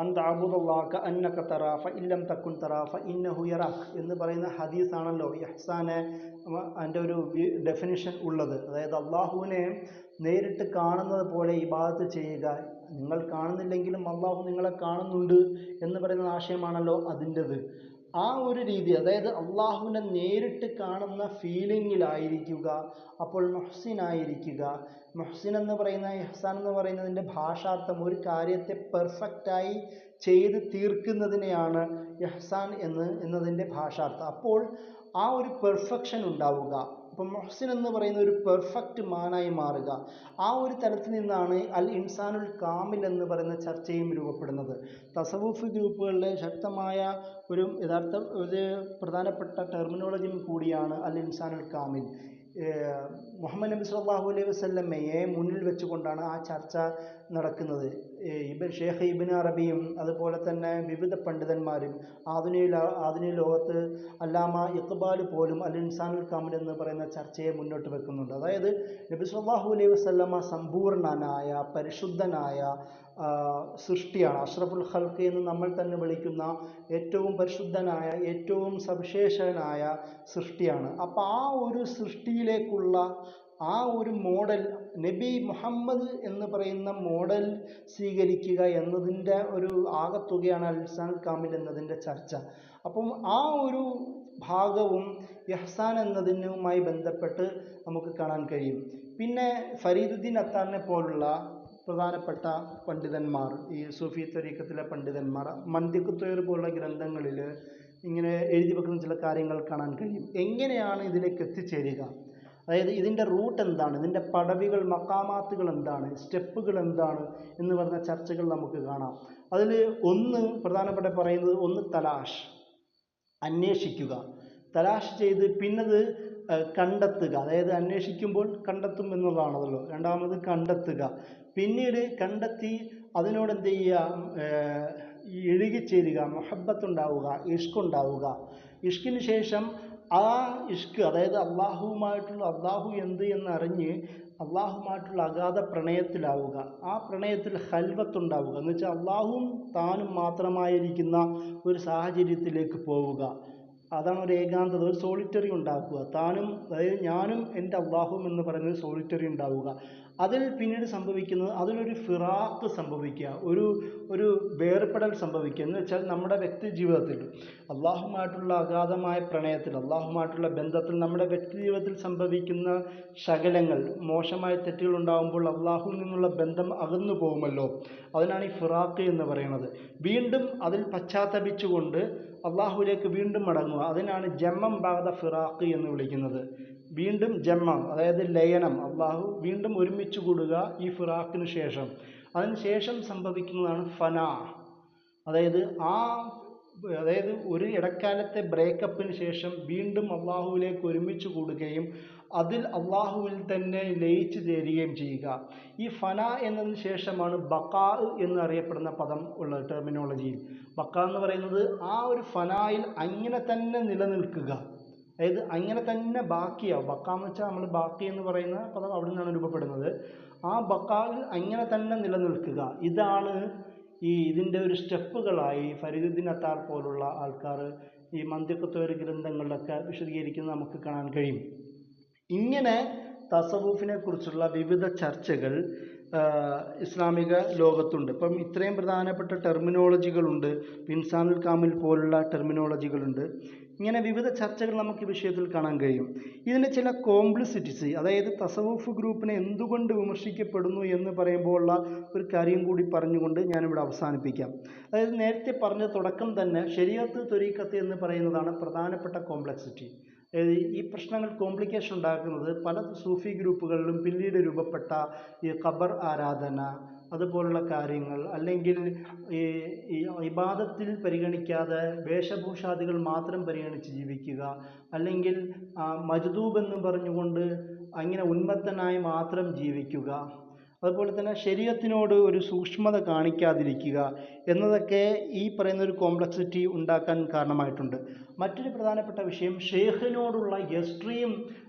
അൻ തഅബുദല്ലാഹ കഅന്നക തറാ ഫഇൻ ലം തകുൻ തറാ ഫഇന്നഹു യറാക് എന്ന് പറയുന്ന ഹദീസാണല്ലോ ഇഹ്സാനെ അതിൻ്റെ ഒരു ഡെഫിനിഷൻ ഉള്ളത്. അതായത് അള്ളാഹുവിനെ നേരിട്ട് കാണുന്നത് പോലെ ഇബാദത്ത് ചെയ്യുക, നിങ്ങൾ കാണുന്നില്ലെങ്കിലും അള്ളാഹു നിങ്ങളെ കാണുന്നുണ്ട് എന്ന് പറയുന്ന ആശയമാണല്ലോ അതിൻ്റെത്. ആ ഒരു രീതി, അതായത് അള്ളാഹുവിനെ നേരിട്ട് കാണുന്ന ഫീലിങ്ങിലായിരിക്കുക, അപ്പോൾ മുഹ്സിനായിരിക്കുക. മുഹ്സിൻ എന്ന് പറയുന്ന, ഇഹ്സാൻ എന്ന് പറയുന്നതിൻ്റെ ഭാഷാർത്ഥം ഒരു കാര്യത്തെ പെർഫെക്റ്റായി ചെയ്ത് തീർക്കുന്നതിനെയാണ് ഇഹ്സാൻ എന്നതിൻ്റെ ഭാഷാർത്ഥം. അപ്പോൾ ആ ഒരു പെർഫെക്ഷൻ ഉണ്ടാവുക. അപ്പം മുഹ്സിൻ എന്ന് പറയുന്ന ഒരു പെർഫെക്റ്റ് മാനായി മാറുക. ആ ഒരു തലത്തിൽ നിന്നാണ് അൽ ഇൻസാനുൽ കാമിൽ എന്ന് പറയുന്ന ചർച്ചയും രൂപപ്പെടുന്നത്. തസവുഫ് ഗ്രൂപ്പുകളിലെ ശക്തമായ ഒരു ഒരു പ്രധാനപ്പെട്ട ടെർമിനോളജിയും കൂടിയാണ് അൽ ഇൻസാനുൽ കാമിൽ. മുഹമ്മദ് നബി സല്ലല്ലാഹു അലൈഹി വസല്ലമയെ മുന്നിൽ വെച്ചുകൊണ്ടാണ് ആ ചർച്ച നടക്കുന്നത്. ഷേഖ് ഇബ്ൻ അറബിയും അതുപോലെ തന്നെ വിവിധ പണ്ഡിതന്മാരും ആധുനിക ലോകത്ത് അല്ലാമ ഇഖ്ബാൽ പോലും അൽ ഇൻസാനുൽ കാമിൽ എന്ന് പറയുന്ന ചർച്ചയെ മുന്നോട്ട് വെക്കുന്നുണ്ട്. അതായത് നബി സല്ലല്ലാഹു അലൈഹി വസല്ലമ സമ്പൂർണനായ പരിശുദ്ധനായ സൃഷ്ടിയാണ്. അഷ്റഫുൽ ഖൽഖ് എന്ന് നമ്മൾ തന്നെ വിളിക്കുന്ന ഏറ്റവും പരിശുദ്ധനായ ഏറ്റവും സവിശേഷനായ സൃഷ്ടിയാണ്. അപ്പോൾ ആ ഒരു സൃഷ്ടിയിലേക്കുള്ള ആ ഒരു മോഡൽ, നബി മുഹമ്മദ് എന്ന് പറയുന്ന മോഡൽ സ്വീകരിക്കുക എന്നതിൻ്റെ ഒരു ആകത്തുകയാണ് അൽ ഇൻസാനുൽ കാമിൽ എന്നതിൻ്റെ ചർച്ച. അപ്പം ആ ഒരു ഭാഗവും ഇഹ്സാൻ എന്നതിനുമായി ബന്ധപ്പെട്ട് നമുക്ക് കാണാൻ കഴിയും. പിന്നെ ഫരീദുദ്ദീൻ അത്താറിനെ പോലുള്ള പ്രധാനപ്പെട്ട പണ്ഡിതന്മാർ, ഈ സൂഫി ത്വരീഖത്തിലെ പണ്ഡിതന്മാർ മന്തിഖ് ത്വയ്ർ പോലുള്ള ഗ്രന്ഥങ്ങളിൽ ഇങ്ങനെ എഴുതി വെക്കുന്ന ചില കാര്യങ്ങൾ കാണാൻ കഴിയും. എങ്ങനെയാണ് ഇതിലേക്ക് എത്തിച്ചേരുക, അതായത് ഇതിൻ്റെ റൂട്ട് എന്താണ്, ഇതിൻ്റെ പടവികൾ മക്കാമാത്തുകൾ എന്താണ്, സ്റ്റെപ്പുകൾ എന്താണ് എന്ന് പറഞ്ഞ ചർച്ചകൾ നമുക്ക് കാണാം. അതിൽ ഒന്ന് പ്രധാനപ്പെട്ട പറയുന്നത്, ഒന്ന് തലാഷ്, അന്വേഷിക്കുക. തലാഷ് ചെയ്ത് പിന്നത് കണ്ടെത്തുക. അതായത് അന്വേഷിക്കുമ്പോൾ കണ്ടെത്തും എന്നുള്ളതാണല്ലോ. രണ്ടാമത് കണ്ടെത്തുക. പിന്നീട് കണ്ടെത്തി അതിനോട് എന്ത് ചെയ്യുക, ഇഴുകിച്ചേരുക, മുഹബ്ബത്തുണ്ടാവുക, ഇഷ്കുണ്ടാവുക. ഇഷ്കിന് ശേഷം ആ ഇഷ്ക്, അതായത് അള്ളാഹു എന്ത് എന്നറിഞ്ഞ് അള്ളാഹുമായിട്ടുള്ള അഗാധ പ്രണയത്തിലാവുക. ആ പ്രണയത്തിൽ ഖൽവത്തുണ്ടാവുക എന്ന് വെച്ചാൽ അള്ളാഹുവും താനും മാത്രമായിരിക്കുന്ന ഒരു സാഹചര്യത്തിലേക്ക് പോവുക. അതാണ് ഒരു ഏകാന്തത, ഒരു സോളിറ്ററി ഉണ്ടാക്കുക. താനും, അതായത് ഞാനും എൻ്റെ അള്ളാഹുവും എന്ന് പറയുന്നത് സോളിറ്ററി ഉണ്ടാവുക. അതിൽ പിന്നീട് സംഭവിക്കുന്നത് അതിലൊരു ഫിറാഖ് സംഭവിക്കുക, ഒരു ഒരു വേർപെടൽ സംഭവിക്കുക. എന്ന് വെച്ചാൽ നമ്മുടെ വ്യക്തി ജീവിതത്തിൽ അള്ളാഹുമായിട്ടുള്ള അഗാധമായ പ്രണയത്തിൽ, അള്ളാഹുമായിട്ടുള്ള ബന്ധത്തിൽ, നമ്മുടെ വ്യക്തി ജീവിതത്തിൽ സംഭവിക്കുന്ന ശകലങ്ങൾ, മോശമായ തെറ്റുകൾ ഉണ്ടാകുമ്പോൾ അള്ളാഹുവിൽ നിന്നുള്ള ബന്ധം അകന്നു പോകുമല്ലോ. അതിനാണ് ഈ ഫിറാഖ് എന്ന് പറയുന്നത്. വീണ്ടും അതിൽ പശ്ചാത്തപിച്ചുകൊണ്ട് അള്ളാഹുവിലേക്ക് വീണ്ടും മടങ്ങുക, അതിനാണ് ജമ്മം ബാദ ഫിറാഖ് എന്ന് വിളിക്കുന്നത്. വീണ്ടും ജമ്മം, അതായത് ലയനം, അള്ളാഹു വീണ്ടും ഒരുമിച്ച് കൂടുക ഈ ഫിറാഖിന് ശേഷം. അതിന് ശേഷം സംഭവിക്കുന്നതാണ് ഫനാ. അതായത് അതായത് ഒരു ഇടക്കാലത്തെ ബ്രേക്കപ്പിന് ശേഷം വീണ്ടും അള്ളാഹുവിലേക്ക് ഒരുമിച്ച് കൂടുകയും അതിൽ അള്ളാഹുവിൽ തന്നെ ലയിച്ചു ചേരുകയും ചെയ്യുക. ഈ ഫന എന്നതിന് ശേഷമാണ് ബക്കാ എന്നറിയപ്പെടുന്ന പദം ഉള്ള ടെർമിനോളജിയിൽ. ബക്കാ എന്ന് പറയുന്നത് ആ ഒരു ഫനായിൽ അങ്ങനെ തന്നെ നിലനിൽക്കുക, അതായത് അങ്ങനെ തന്നെ ബാക്കിയാവും. ബക്കാ എന്ന് വെച്ചാൽ നമ്മൾ ബാക്കി എന്ന് പറയുന്ന പദം അവിടെ നിന്നാണ് രൂപപ്പെടുന്നത്. ആ ബക്കായിൽ അങ്ങനെ തന്നെ നിലനിൽക്കുക, ഇതാണ് ഇതിൻ്റെ ഒരു സ്റ്റെപ്പുകളായി ഫരീദുദ്ദീൻ അത്താർ പോലുള്ള ആൾക്കാർ ഈ മന്തിഖത്വ ഗ്രന്ഥങ്ങളിലൊക്കെ വിശദീകരിക്കുന്നത് നമുക്ക് കാണാൻ കഴിയും. ഇങ്ങനെ തസവുഫിനെ കുറിച്ചുള്ള വിവിധ ചർച്ചകൾ ഇസ്ലാമിക ലോകത്തുണ്ട്. ഇപ്പം ഇത്രയും പ്രധാനപ്പെട്ട ടെർമിനോളജികളുണ്ട്, ഇൻസാനുൽ കാമിൽ പോലുള്ള ടെർമിനോളജികളുണ്ട്. ഇങ്ങനെ വിവിധ ചർച്ചകൾ നമുക്ക് ഈ വിഷയത്തിൽ കാണാൻ കഴിയും. ഇതിന് ചില കോംപ്ലിസിറ്റീസ്, അതായത് തസവുഫ് ഗ്രൂപ്പിനെ എന്തുകൊണ്ട് വിമർശിക്കപ്പെടുന്നു എന്ന് പറയുമ്പോൾ ഉള്ള ഒരു കാര്യം കൂടി പറഞ്ഞുകൊണ്ട് ഞാനിവിടെ അവസാനിപ്പിക്കാം. അതായത് നേരത്തെ പറഞ്ഞ തുടക്കം തന്നെ ശരീഅത്ത് ത്വരീഖത്ത് എന്ന് പറയുന്നതാണ് പ്രധാനപ്പെട്ട കോംപ്ലക്സിറ്റി. ഈ പ്രശ്നങ്ങൾ കോംപ്ലിക്കേഷൻ ഉണ്ടാക്കുന്നത് പല സൂഫി ഗ്രൂപ്പുകളിലും പിന്നീട് രൂപപ്പെട്ട ഈ ഖബർ ആരാധന അതുപോലുള്ള കാര്യങ്ങൾ, അല്ലെങ്കിൽ ഈ ഇബാദത്തിൽ പരിഗണിക്കാതെ വേഷഭൂഷാദികൾ മാത്രം പരിഗണിച്ച് ജീവിക്കുക, അല്ലെങ്കിൽ മജ്ദൂബ് എന്ന് പറഞ്ഞുകൊണ്ട് അങ്ങനെ ഉന്മത്തനായി മാത്രം ജീവിക്കുക, അതുപോലെ തന്നെ ശരീഅത്തിനോട് ഒരു സൂക്ഷ്മത കാണിക്കാതിരിക്കുക എന്നതൊക്കെ ഈ പറയുന്ന ഒരു കോംപ്ലക്സിറ്റി ഉണ്ടാക്കാൻ കാരണമായിട്ടുണ്ട്. മറ്റൊരു പ്രധാനപ്പെട്ട വിഷയം ഷെയ്ഖിനോടുള്ള എക്സ്ട്രീം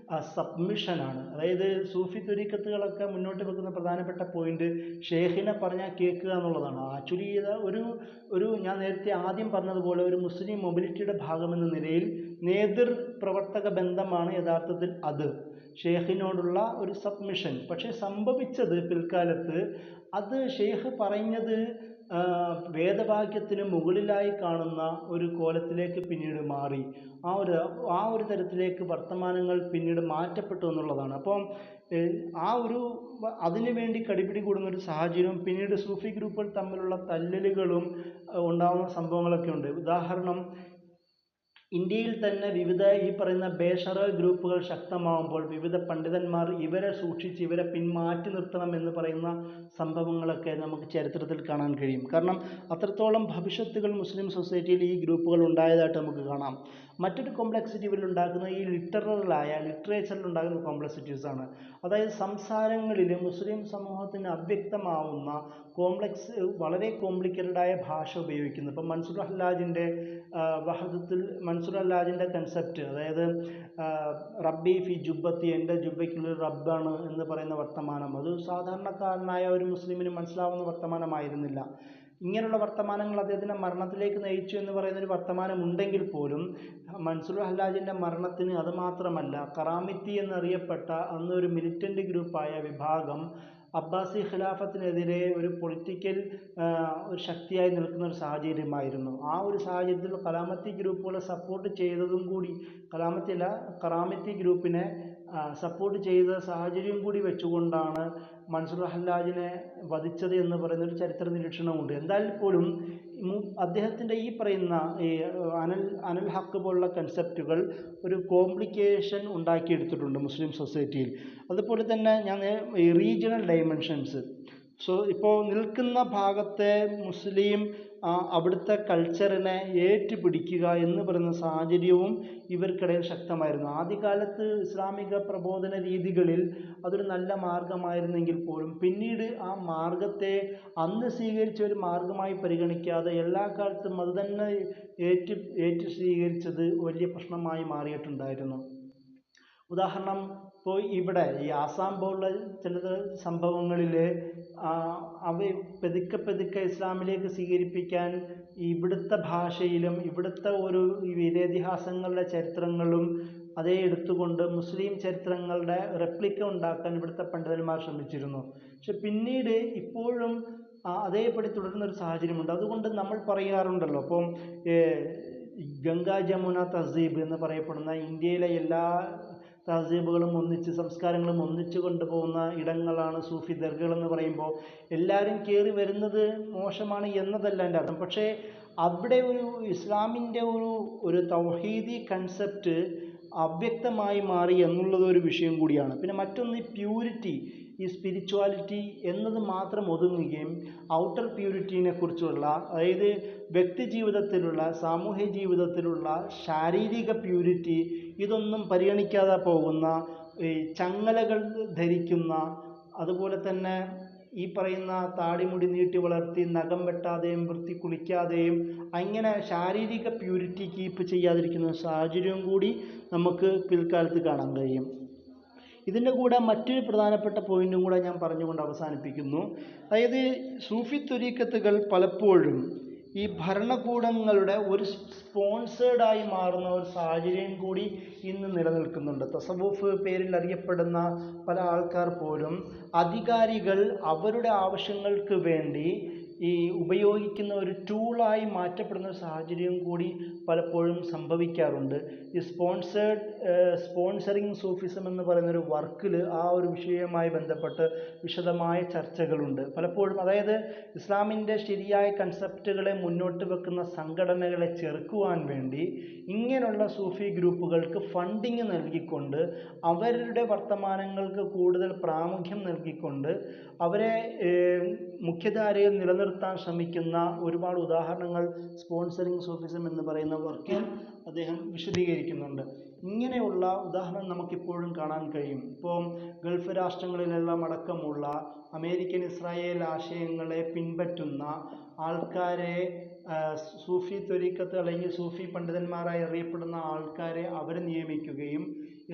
സബ്മിഷനാണ്. അതായത് സൂഫി ത്വരീഖത്തുകളൊക്കെ മുന്നോട്ട് വെക്കുന്ന പ്രധാനപ്പെട്ട പോയിന്റ് ഷെയ്ഖിനെ പറഞ്ഞാൽ കേൾക്കുക എന്നുള്ളതാണ്. ആക്ച്വലി ഇത് ഒരു ഞാൻ നേരത്തെ ആദ്യം പറഞ്ഞതുപോലെ ഒരു മുസ്ലിം മൊബിലിറ്റിയുടെ ഭാഗമെന്ന നിലയിൽ നേതൃ പ്രവർത്തക ബന്ധമാണ് യഥാർത്ഥത്തിൽ അത്, ഷെയ്ഖിനോടുള്ള ഒരു സബ്മിഷൻ. പക്ഷേ സംഭവിച്ചത് പിൽക്കാലത്ത് അത് ഷെയ്ഖ് പറഞ്ഞത് വേദവാക്യത്തിന് മുകളിലായി കാണുന്ന ഒരു കോലത്തിലേക്ക് പിന്നീട് മാറി. ആ ഒരു തരത്തിലേക്ക് വർത്തമാനങ്ങൾ പിന്നീട് മാറ്റപ്പെട്ടു എന്നുള്ളതാണ്. അപ്പം അതിനു വേണ്ടി കടിപിടി കൂടുന്ന ഒരു സാഹചര്യവും പിന്നീട് സൂഫി ഗ്രൂപ്പുകൾ തമ്മിലുള്ള തല്ലലുകളും ഉണ്ടാകുന്ന സംഭവങ്ങളൊക്കെ ഉണ്ട്. ഉദാഹരണം, ഇന്ത്യയിൽ തന്നെ വിവിധ ഈ പറയുന്ന ബേഷറ ഗ്രൂപ്പുകൾ ശക്തമാകുമ്പോൾ വിവിധ പണ്ഡിതന്മാർ ഇവരെ സൂക്ഷിച്ച് ഇവരെ പിന്മാറ്റി നിർത്തണം എന്ന് പറയുന്ന സംഭവങ്ങളൊക്കെ നമുക്ക് ചരിത്രത്തിൽ കാണാൻ കഴിയും. കാരണം അത്രത്തോളം ഭവിഷ്യത്തുകൾ മുസ്ലിം സൊസൈറ്റിയിൽ ഈ ഗ്രൂപ്പുകൾ ഉണ്ടായതായിട്ട് നമുക്ക് കാണാം. മറ്റൊരു കോംപ്ലക്സിറ്റി ഇവരുണ്ടാക്കുന്ന ഈ ലിറ്ററേച്ചറിൽ ഉണ്ടാകുന്ന കോംപ്ലക്സിറ്റീസാണ്. അതായത് സംസാരങ്ങളിൽ മുസ്ലിം സമൂഹത്തിന് അവ്യക്തമാവുന്ന വളരെ കോംപ്ലിക്കേറ്റഡായ ഭാഷ ഉപയോഗിക്കുന്നു. ഇപ്പം മൻസൂർ ഹല്ലാജിൻ്റെ മൻസൂർ ഹല്ലാജിൻ്റെ കൺസെപ്റ്റ്, അതായത് റബ്ബി ഫി ജുബത്തി, എൻ്റെ ജുബയ്ക്കുള്ളിൽ റബ്ബാണ് എന്ന് പറയുന്ന വർത്തമാനം, അത് സാധാരണക്കാരനായ ഒരു മുസ്ലിമിന് മനസ്സിലാവുന്ന വർത്തമാനമായിരുന്നില്ല. ഇങ്ങനെയുള്ള വർത്തമാനങ്ങൾ അദ്ദേഹത്തിൻ്റെ മരണത്തിലേക്ക് നയിച്ചു എന്ന് പറയുന്നൊരു വർത്തമാനം ഉണ്ടെങ്കിൽ പോലും മൻസൂർ ഹല്ലാജിൻ്റെ മരണത്തിന് അത് മാത്രമല്ല, കറാമിത്തി എന്നറിയപ്പെട്ട അന്ന് ഒരു മിലിറ്റൻ്റ് ഗ്രൂപ്പായ വിഭാഗം അബ്ബാസി ഖിലാഫത്തിനെതിരെ ഒരു പൊളിറ്റിക്കൽ ഒരു ശക്തിയായി നിൽക്കുന്ന ഒരു സാഹചര്യമായിരുന്നു. ആ ഒരു സാഹചര്യത്തിൽ കറാമത്തി ഗ്രൂപ്പുകളെ സപ്പോർട്ട് ചെയ്തതും കൂടി, കറാമത്തി ഗ്രൂപ്പിനെ സപ്പോർട്ട് ചെയ്ത സാഹചര്യം കൂടി വെച്ചുകൊണ്ടാണ് മൻസൂർ ഹല്ലാജിനെ വധിച്ചത് എന്ന് പറയുന്നൊരു ചരിത്ര നിരീക്ഷണമുണ്ട്. എന്തായാലും പോലും അദ്ദേഹത്തിൻ്റെ ഈ പറയുന്ന ഈ അനൽ ഹക്ക് പോലുള്ള കൺസെപ്റ്റുകൾ ഒരു കോംപ്ലിക്കേഷൻ ഉണ്ടാക്കിയെടുത്തിട്ടുണ്ട് മുസ്ലിം സൊസൈറ്റിയിൽ. അതുപോലെ തന്നെ ഈ റീജിയണൽ ഡൈമെൻഷൻസ്, ഇപ്പോൾ നിൽക്കുന്ന ഭാഗത്തെ മുസ്ലിം അവിടുത്തെ കൾച്ചറിനെ ഏറ്റുപിടിക്കുക എന്ന് പറയുന്ന സാഹചര്യവും ഇവർക്കിടയിൽ ശക്തമായിരുന്നു. ആദ്യകാലത്ത് ഇസ്ലാമിക പ്രബോധന രീതികളിൽ അതൊരു നല്ല മാർഗമായിരുന്നെങ്കിൽ പോലും പിന്നീട് ആ മാർഗത്തെ അന്ന് സ്വീകരിച്ച ഒരു മാർഗമായി പരിഗണിക്കാതെ എല്ലാ കാലത്തും അത് തന്നെ ഏറ്റു സ്വീകരിച്ചത് വലിയ പ്രശ്നമായി മാറിയിട്ടുണ്ടായിരുന്നു. ഉദാഹരണം, ഇപ്പോൾ ഇവിടെ ഈ ആസാം പോലുള്ള ചില സംഭവങ്ങളിൽ അവ പതുക്കെ ഇസ്ലാമിലേക്ക് സ്വീകരിപ്പിക്കാൻ ഇവിടുത്തെ ഭാഷയിലും ഇവിടുത്തെ ഒരു വീരേതിഹാസങ്ങളുടെ ചരിത്രങ്ങളും അതേ എടുത്തുകൊണ്ട് മുസ്ലിം ചരിത്രങ്ങളുടെ റെപ്ലിക്ക ഉണ്ടാക്കാൻ ഇവിടുത്തെ പണ്ഡിതന്മാർ ശ്രമിച്ചിരുന്നു. പക്ഷെ പിന്നീട് ഇപ്പോഴും അതേപടി തുടരുന്ന ഒരു സാഹചര്യമുണ്ട്. അതുകൊണ്ട് നമ്മൾ പറയാറുണ്ടല്ലോ, അപ്പം ഗംഗാ ജമുന തഹസീബ് എന്ന് പറയപ്പെടുന്ന ഇന്ത്യയിലെ എല്ലാ തഹസീബുകളും ഒന്നിച്ച്, സംസ്കാരങ്ങളും ഒന്നിച്ചു കൊണ്ടുപോകുന്ന ഇടങ്ങളാണ് സൂഫി ദർഗകൾ എന്ന് പറയുമ്പോൾ എല്ലാവരും കയറി വരുന്നത് മോശമാണ് എന്നതല്ല എൻ്റെ അർത്ഥം. പക്ഷേ അവിടെ ഒരു ഇസ്ലാമിൻ്റെ ഒരു തൗഹീദി കൺസെപ്റ്റ് അവ്യക്തമായി മാറി എന്നുള്ളത് ഒരു വിഷയം കൂടിയാണ്. പിന്നെ മറ്റൊന്ന് ഈ പ്യൂരിറ്റി, ഈ സ്പിരിച്വാലിറ്റി എന്നത് മാത്രം ഒതുങ്ങുകയും ഔട്ടർ പ്യൂരിറ്റീനെ കുറിച്ചുള്ള, അതായത് വ്യക്തി ജീവിതത്തിലുള്ള, സാമൂഹ്യ ജീവിതത്തിലുള്ള ശാരീരിക പ്യൂരിറ്റി ഇതൊന്നും പരിഗണിക്കാതെ പോകുന്ന, ഈ ചങ്ങലകൾ ധരിക്കുന്ന, അതുപോലെ തന്നെ ഈ പറയുന്ന താടിമുടി നീട്ടി വളർത്തി നഖം വെട്ടാതെയും വൃത്തി കുളിക്കാതെയും അങ്ങനെ ശാരീരിക പ്യൂരിറ്റി കീപ്പ് ചെയ്യാതിരിക്കുന്ന സാഹചര്യവും കൂടി നമുക്ക് പിൽക്കാലത്ത് കാണാൻ കഴിയും. ഇതിൻ്റെ കൂടെ മറ്റൊരു പ്രധാനപ്പെട്ട പോയിന്റും കൂടെ ഞാൻ പറഞ്ഞുകൊണ്ട് അവസാനിപ്പിക്കുന്നു. അതായത് സൂഫി ത്വരീഖത്തുകൾ പലപ്പോഴും ഈ ഭരണകൂടങ്ങളുടെ ഒരു സ്പോൺസേഡായി മാറുന്ന ഒരു സാഹചര്യം കൂടി ഇന്ന് നിലനിൽക്കുന്നുണ്ട്. തസവൂഫ് പേരിൽ അറിയപ്പെടുന്ന പല ആൾക്കാർ പോലും അധികാരികൾ അവരുടെ ആവശ്യങ്ങൾക്ക് വേണ്ടി ഈ ഉപയോഗിക്കുന്ന ഒരു ടൂളായി മാറ്റപ്പെടുന്ന സാഹചര്യം കൂടി പലപ്പോഴും സംഭവിക്കാറുണ്ട്. ഈ സ്പോൺസറിങ് സൂഫിസം എന്ന് പറയുന്ന ഒരു വർക്കിൽ ആ ഒരു വിഷയവുമായി ബന്ധപ്പെട്ട് വിശദമായ ചർച്ചകളുണ്ട് പലപ്പോഴും. അതായത് ഇസ്ലാമിൻ്റെ ശരിയായ കൺസെപ്റ്റുകളെ മുന്നോട്ട് വെക്കുന്ന സംഘടനകളെ ചെറുക്കുവാൻ വേണ്ടി ഇങ്ങനെയുള്ള സൂഫി ഗ്രൂപ്പുകൾക്ക് ഫണ്ടിങ് നൽകിക്കൊണ്ട്, അവരുടെ വർത്തമാനങ്ങൾക്ക് കൂടുതൽ പ്രാമുഖ്യം നൽകിക്കൊണ്ട് അവരെ മുഖ്യധാരയിൽ നിലനിർത്താൻ ശ്രമിക്കുന്ന ഒരുപാട് ഉദാഹരണങ്ങൾ സ്പോൺസറിങ് സൂഫിസം എന്ന് പറയുന്ന വർക്കിൽ അദ്ദേഹം വിശദീകരിക്കുന്നുണ്ട്. ഇങ്ങനെയുള്ള ഉദാഹരണം നമുക്കിപ്പോഴും കാണാൻ കഴിയും. ഇപ്പോൾ ഗൾഫ് രാഷ്ട്രങ്ങളിലെല്ലാം അടക്കമുള്ള അമേരിക്കൻ ഇസ്രായേൽ ആശയങ്ങളെ പിൻപറ്റുന്ന ആൾക്കാരെ, സൂഫി ത്വരീഖത്ത് അല്ലെങ്കിൽ സൂഫി പണ്ഡിതന്മാരായി അറിയപ്പെടുന്ന ആൾക്കാരെ അവർ നിയമിക്കുകയും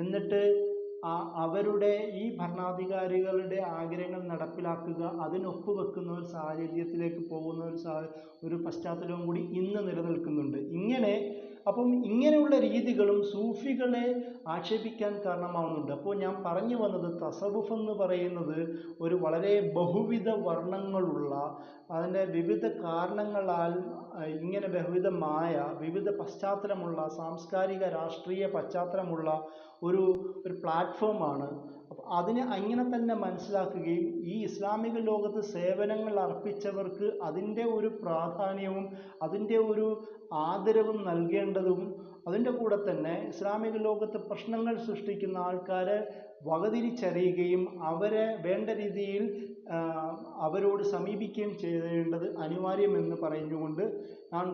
എന്നിട്ട് അവരുടെ ഈ ഭരണാധികാരികളുടെ ആഗ്രഹങ്ങൾ നടപ്പിലാക്കുക, അതിനൊപ്പുവെക്കുന്ന ഒരു സാഹചര്യത്തിലേക്ക് പോകുന്ന ഒരു പശ്ചാത്തലവും കൂടി ഇന്ന് നിലനിൽക്കുന്നുണ്ട്. അപ്പം ഇങ്ങനെയുള്ള രീതികളും സൂഫികളെ ആക്ഷേപിക്കാൻ കാരണമാവുന്നുണ്ട്. അപ്പോൾ ഞാൻ പറഞ്ഞു വന്നത്, തസവുഫ് എന്ന് പറയുന്നത് ഒരു വളരെ ബഹുവിധ വർണ്ണങ്ങളുള്ള, അതിൻ്റെ വിവിധ കാരണങ്ങളാൽ ഇങ്ങനെ ബഹുവിധമായ വിവിധ പശ്ചാത്തലമുള്ള, സാംസ്കാരിക രാഷ്ട്രീയ പശ്ചാത്തലമുള്ള ഒരു പ്ലാറ്റ്ഫോമാണ്. അപ്പോൾ അതിനെ അങ്ങനെ തന്നെ മനസ്സിലാക്കുകയും ഈ ഇസ്ലാമിക ലോകത്ത് സേവനങ്ങൾ അർപ്പിച്ചവർക്ക് അതിൻ്റെ ഒരു പ്രാധാന്യവും അതിൻ്റെ ഒരു ആദരവും നൽകേണ്ടതും, അതിൻ്റെ കൂടെ തന്നെ ഇസ്ലാമിക ലോകത്ത് പ്രശ്നങ്ങൾ സൃഷ്ടിക്കുന്ന ആൾക്കാരെ വകതിരിച്ചറിയുകയും അവരെ വേണ്ട രീതിയിൽ അവരോട് സമീപിക്കുകയും ചെയ്യേണ്ടത് അനിവാര്യമെന്ന് പറഞ്ഞുകൊണ്ട് ഞാൻ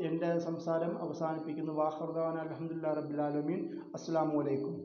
എൻ്റെ സംസാരം അവസാനിപ്പിക്കുന്നു. വാഖിറു ദഅ്വാനാ അൽഹംദുലില്ലാഹി റബ്ബിൽ ആലമീൻ. അസ്സലാമു അലൈക്കും.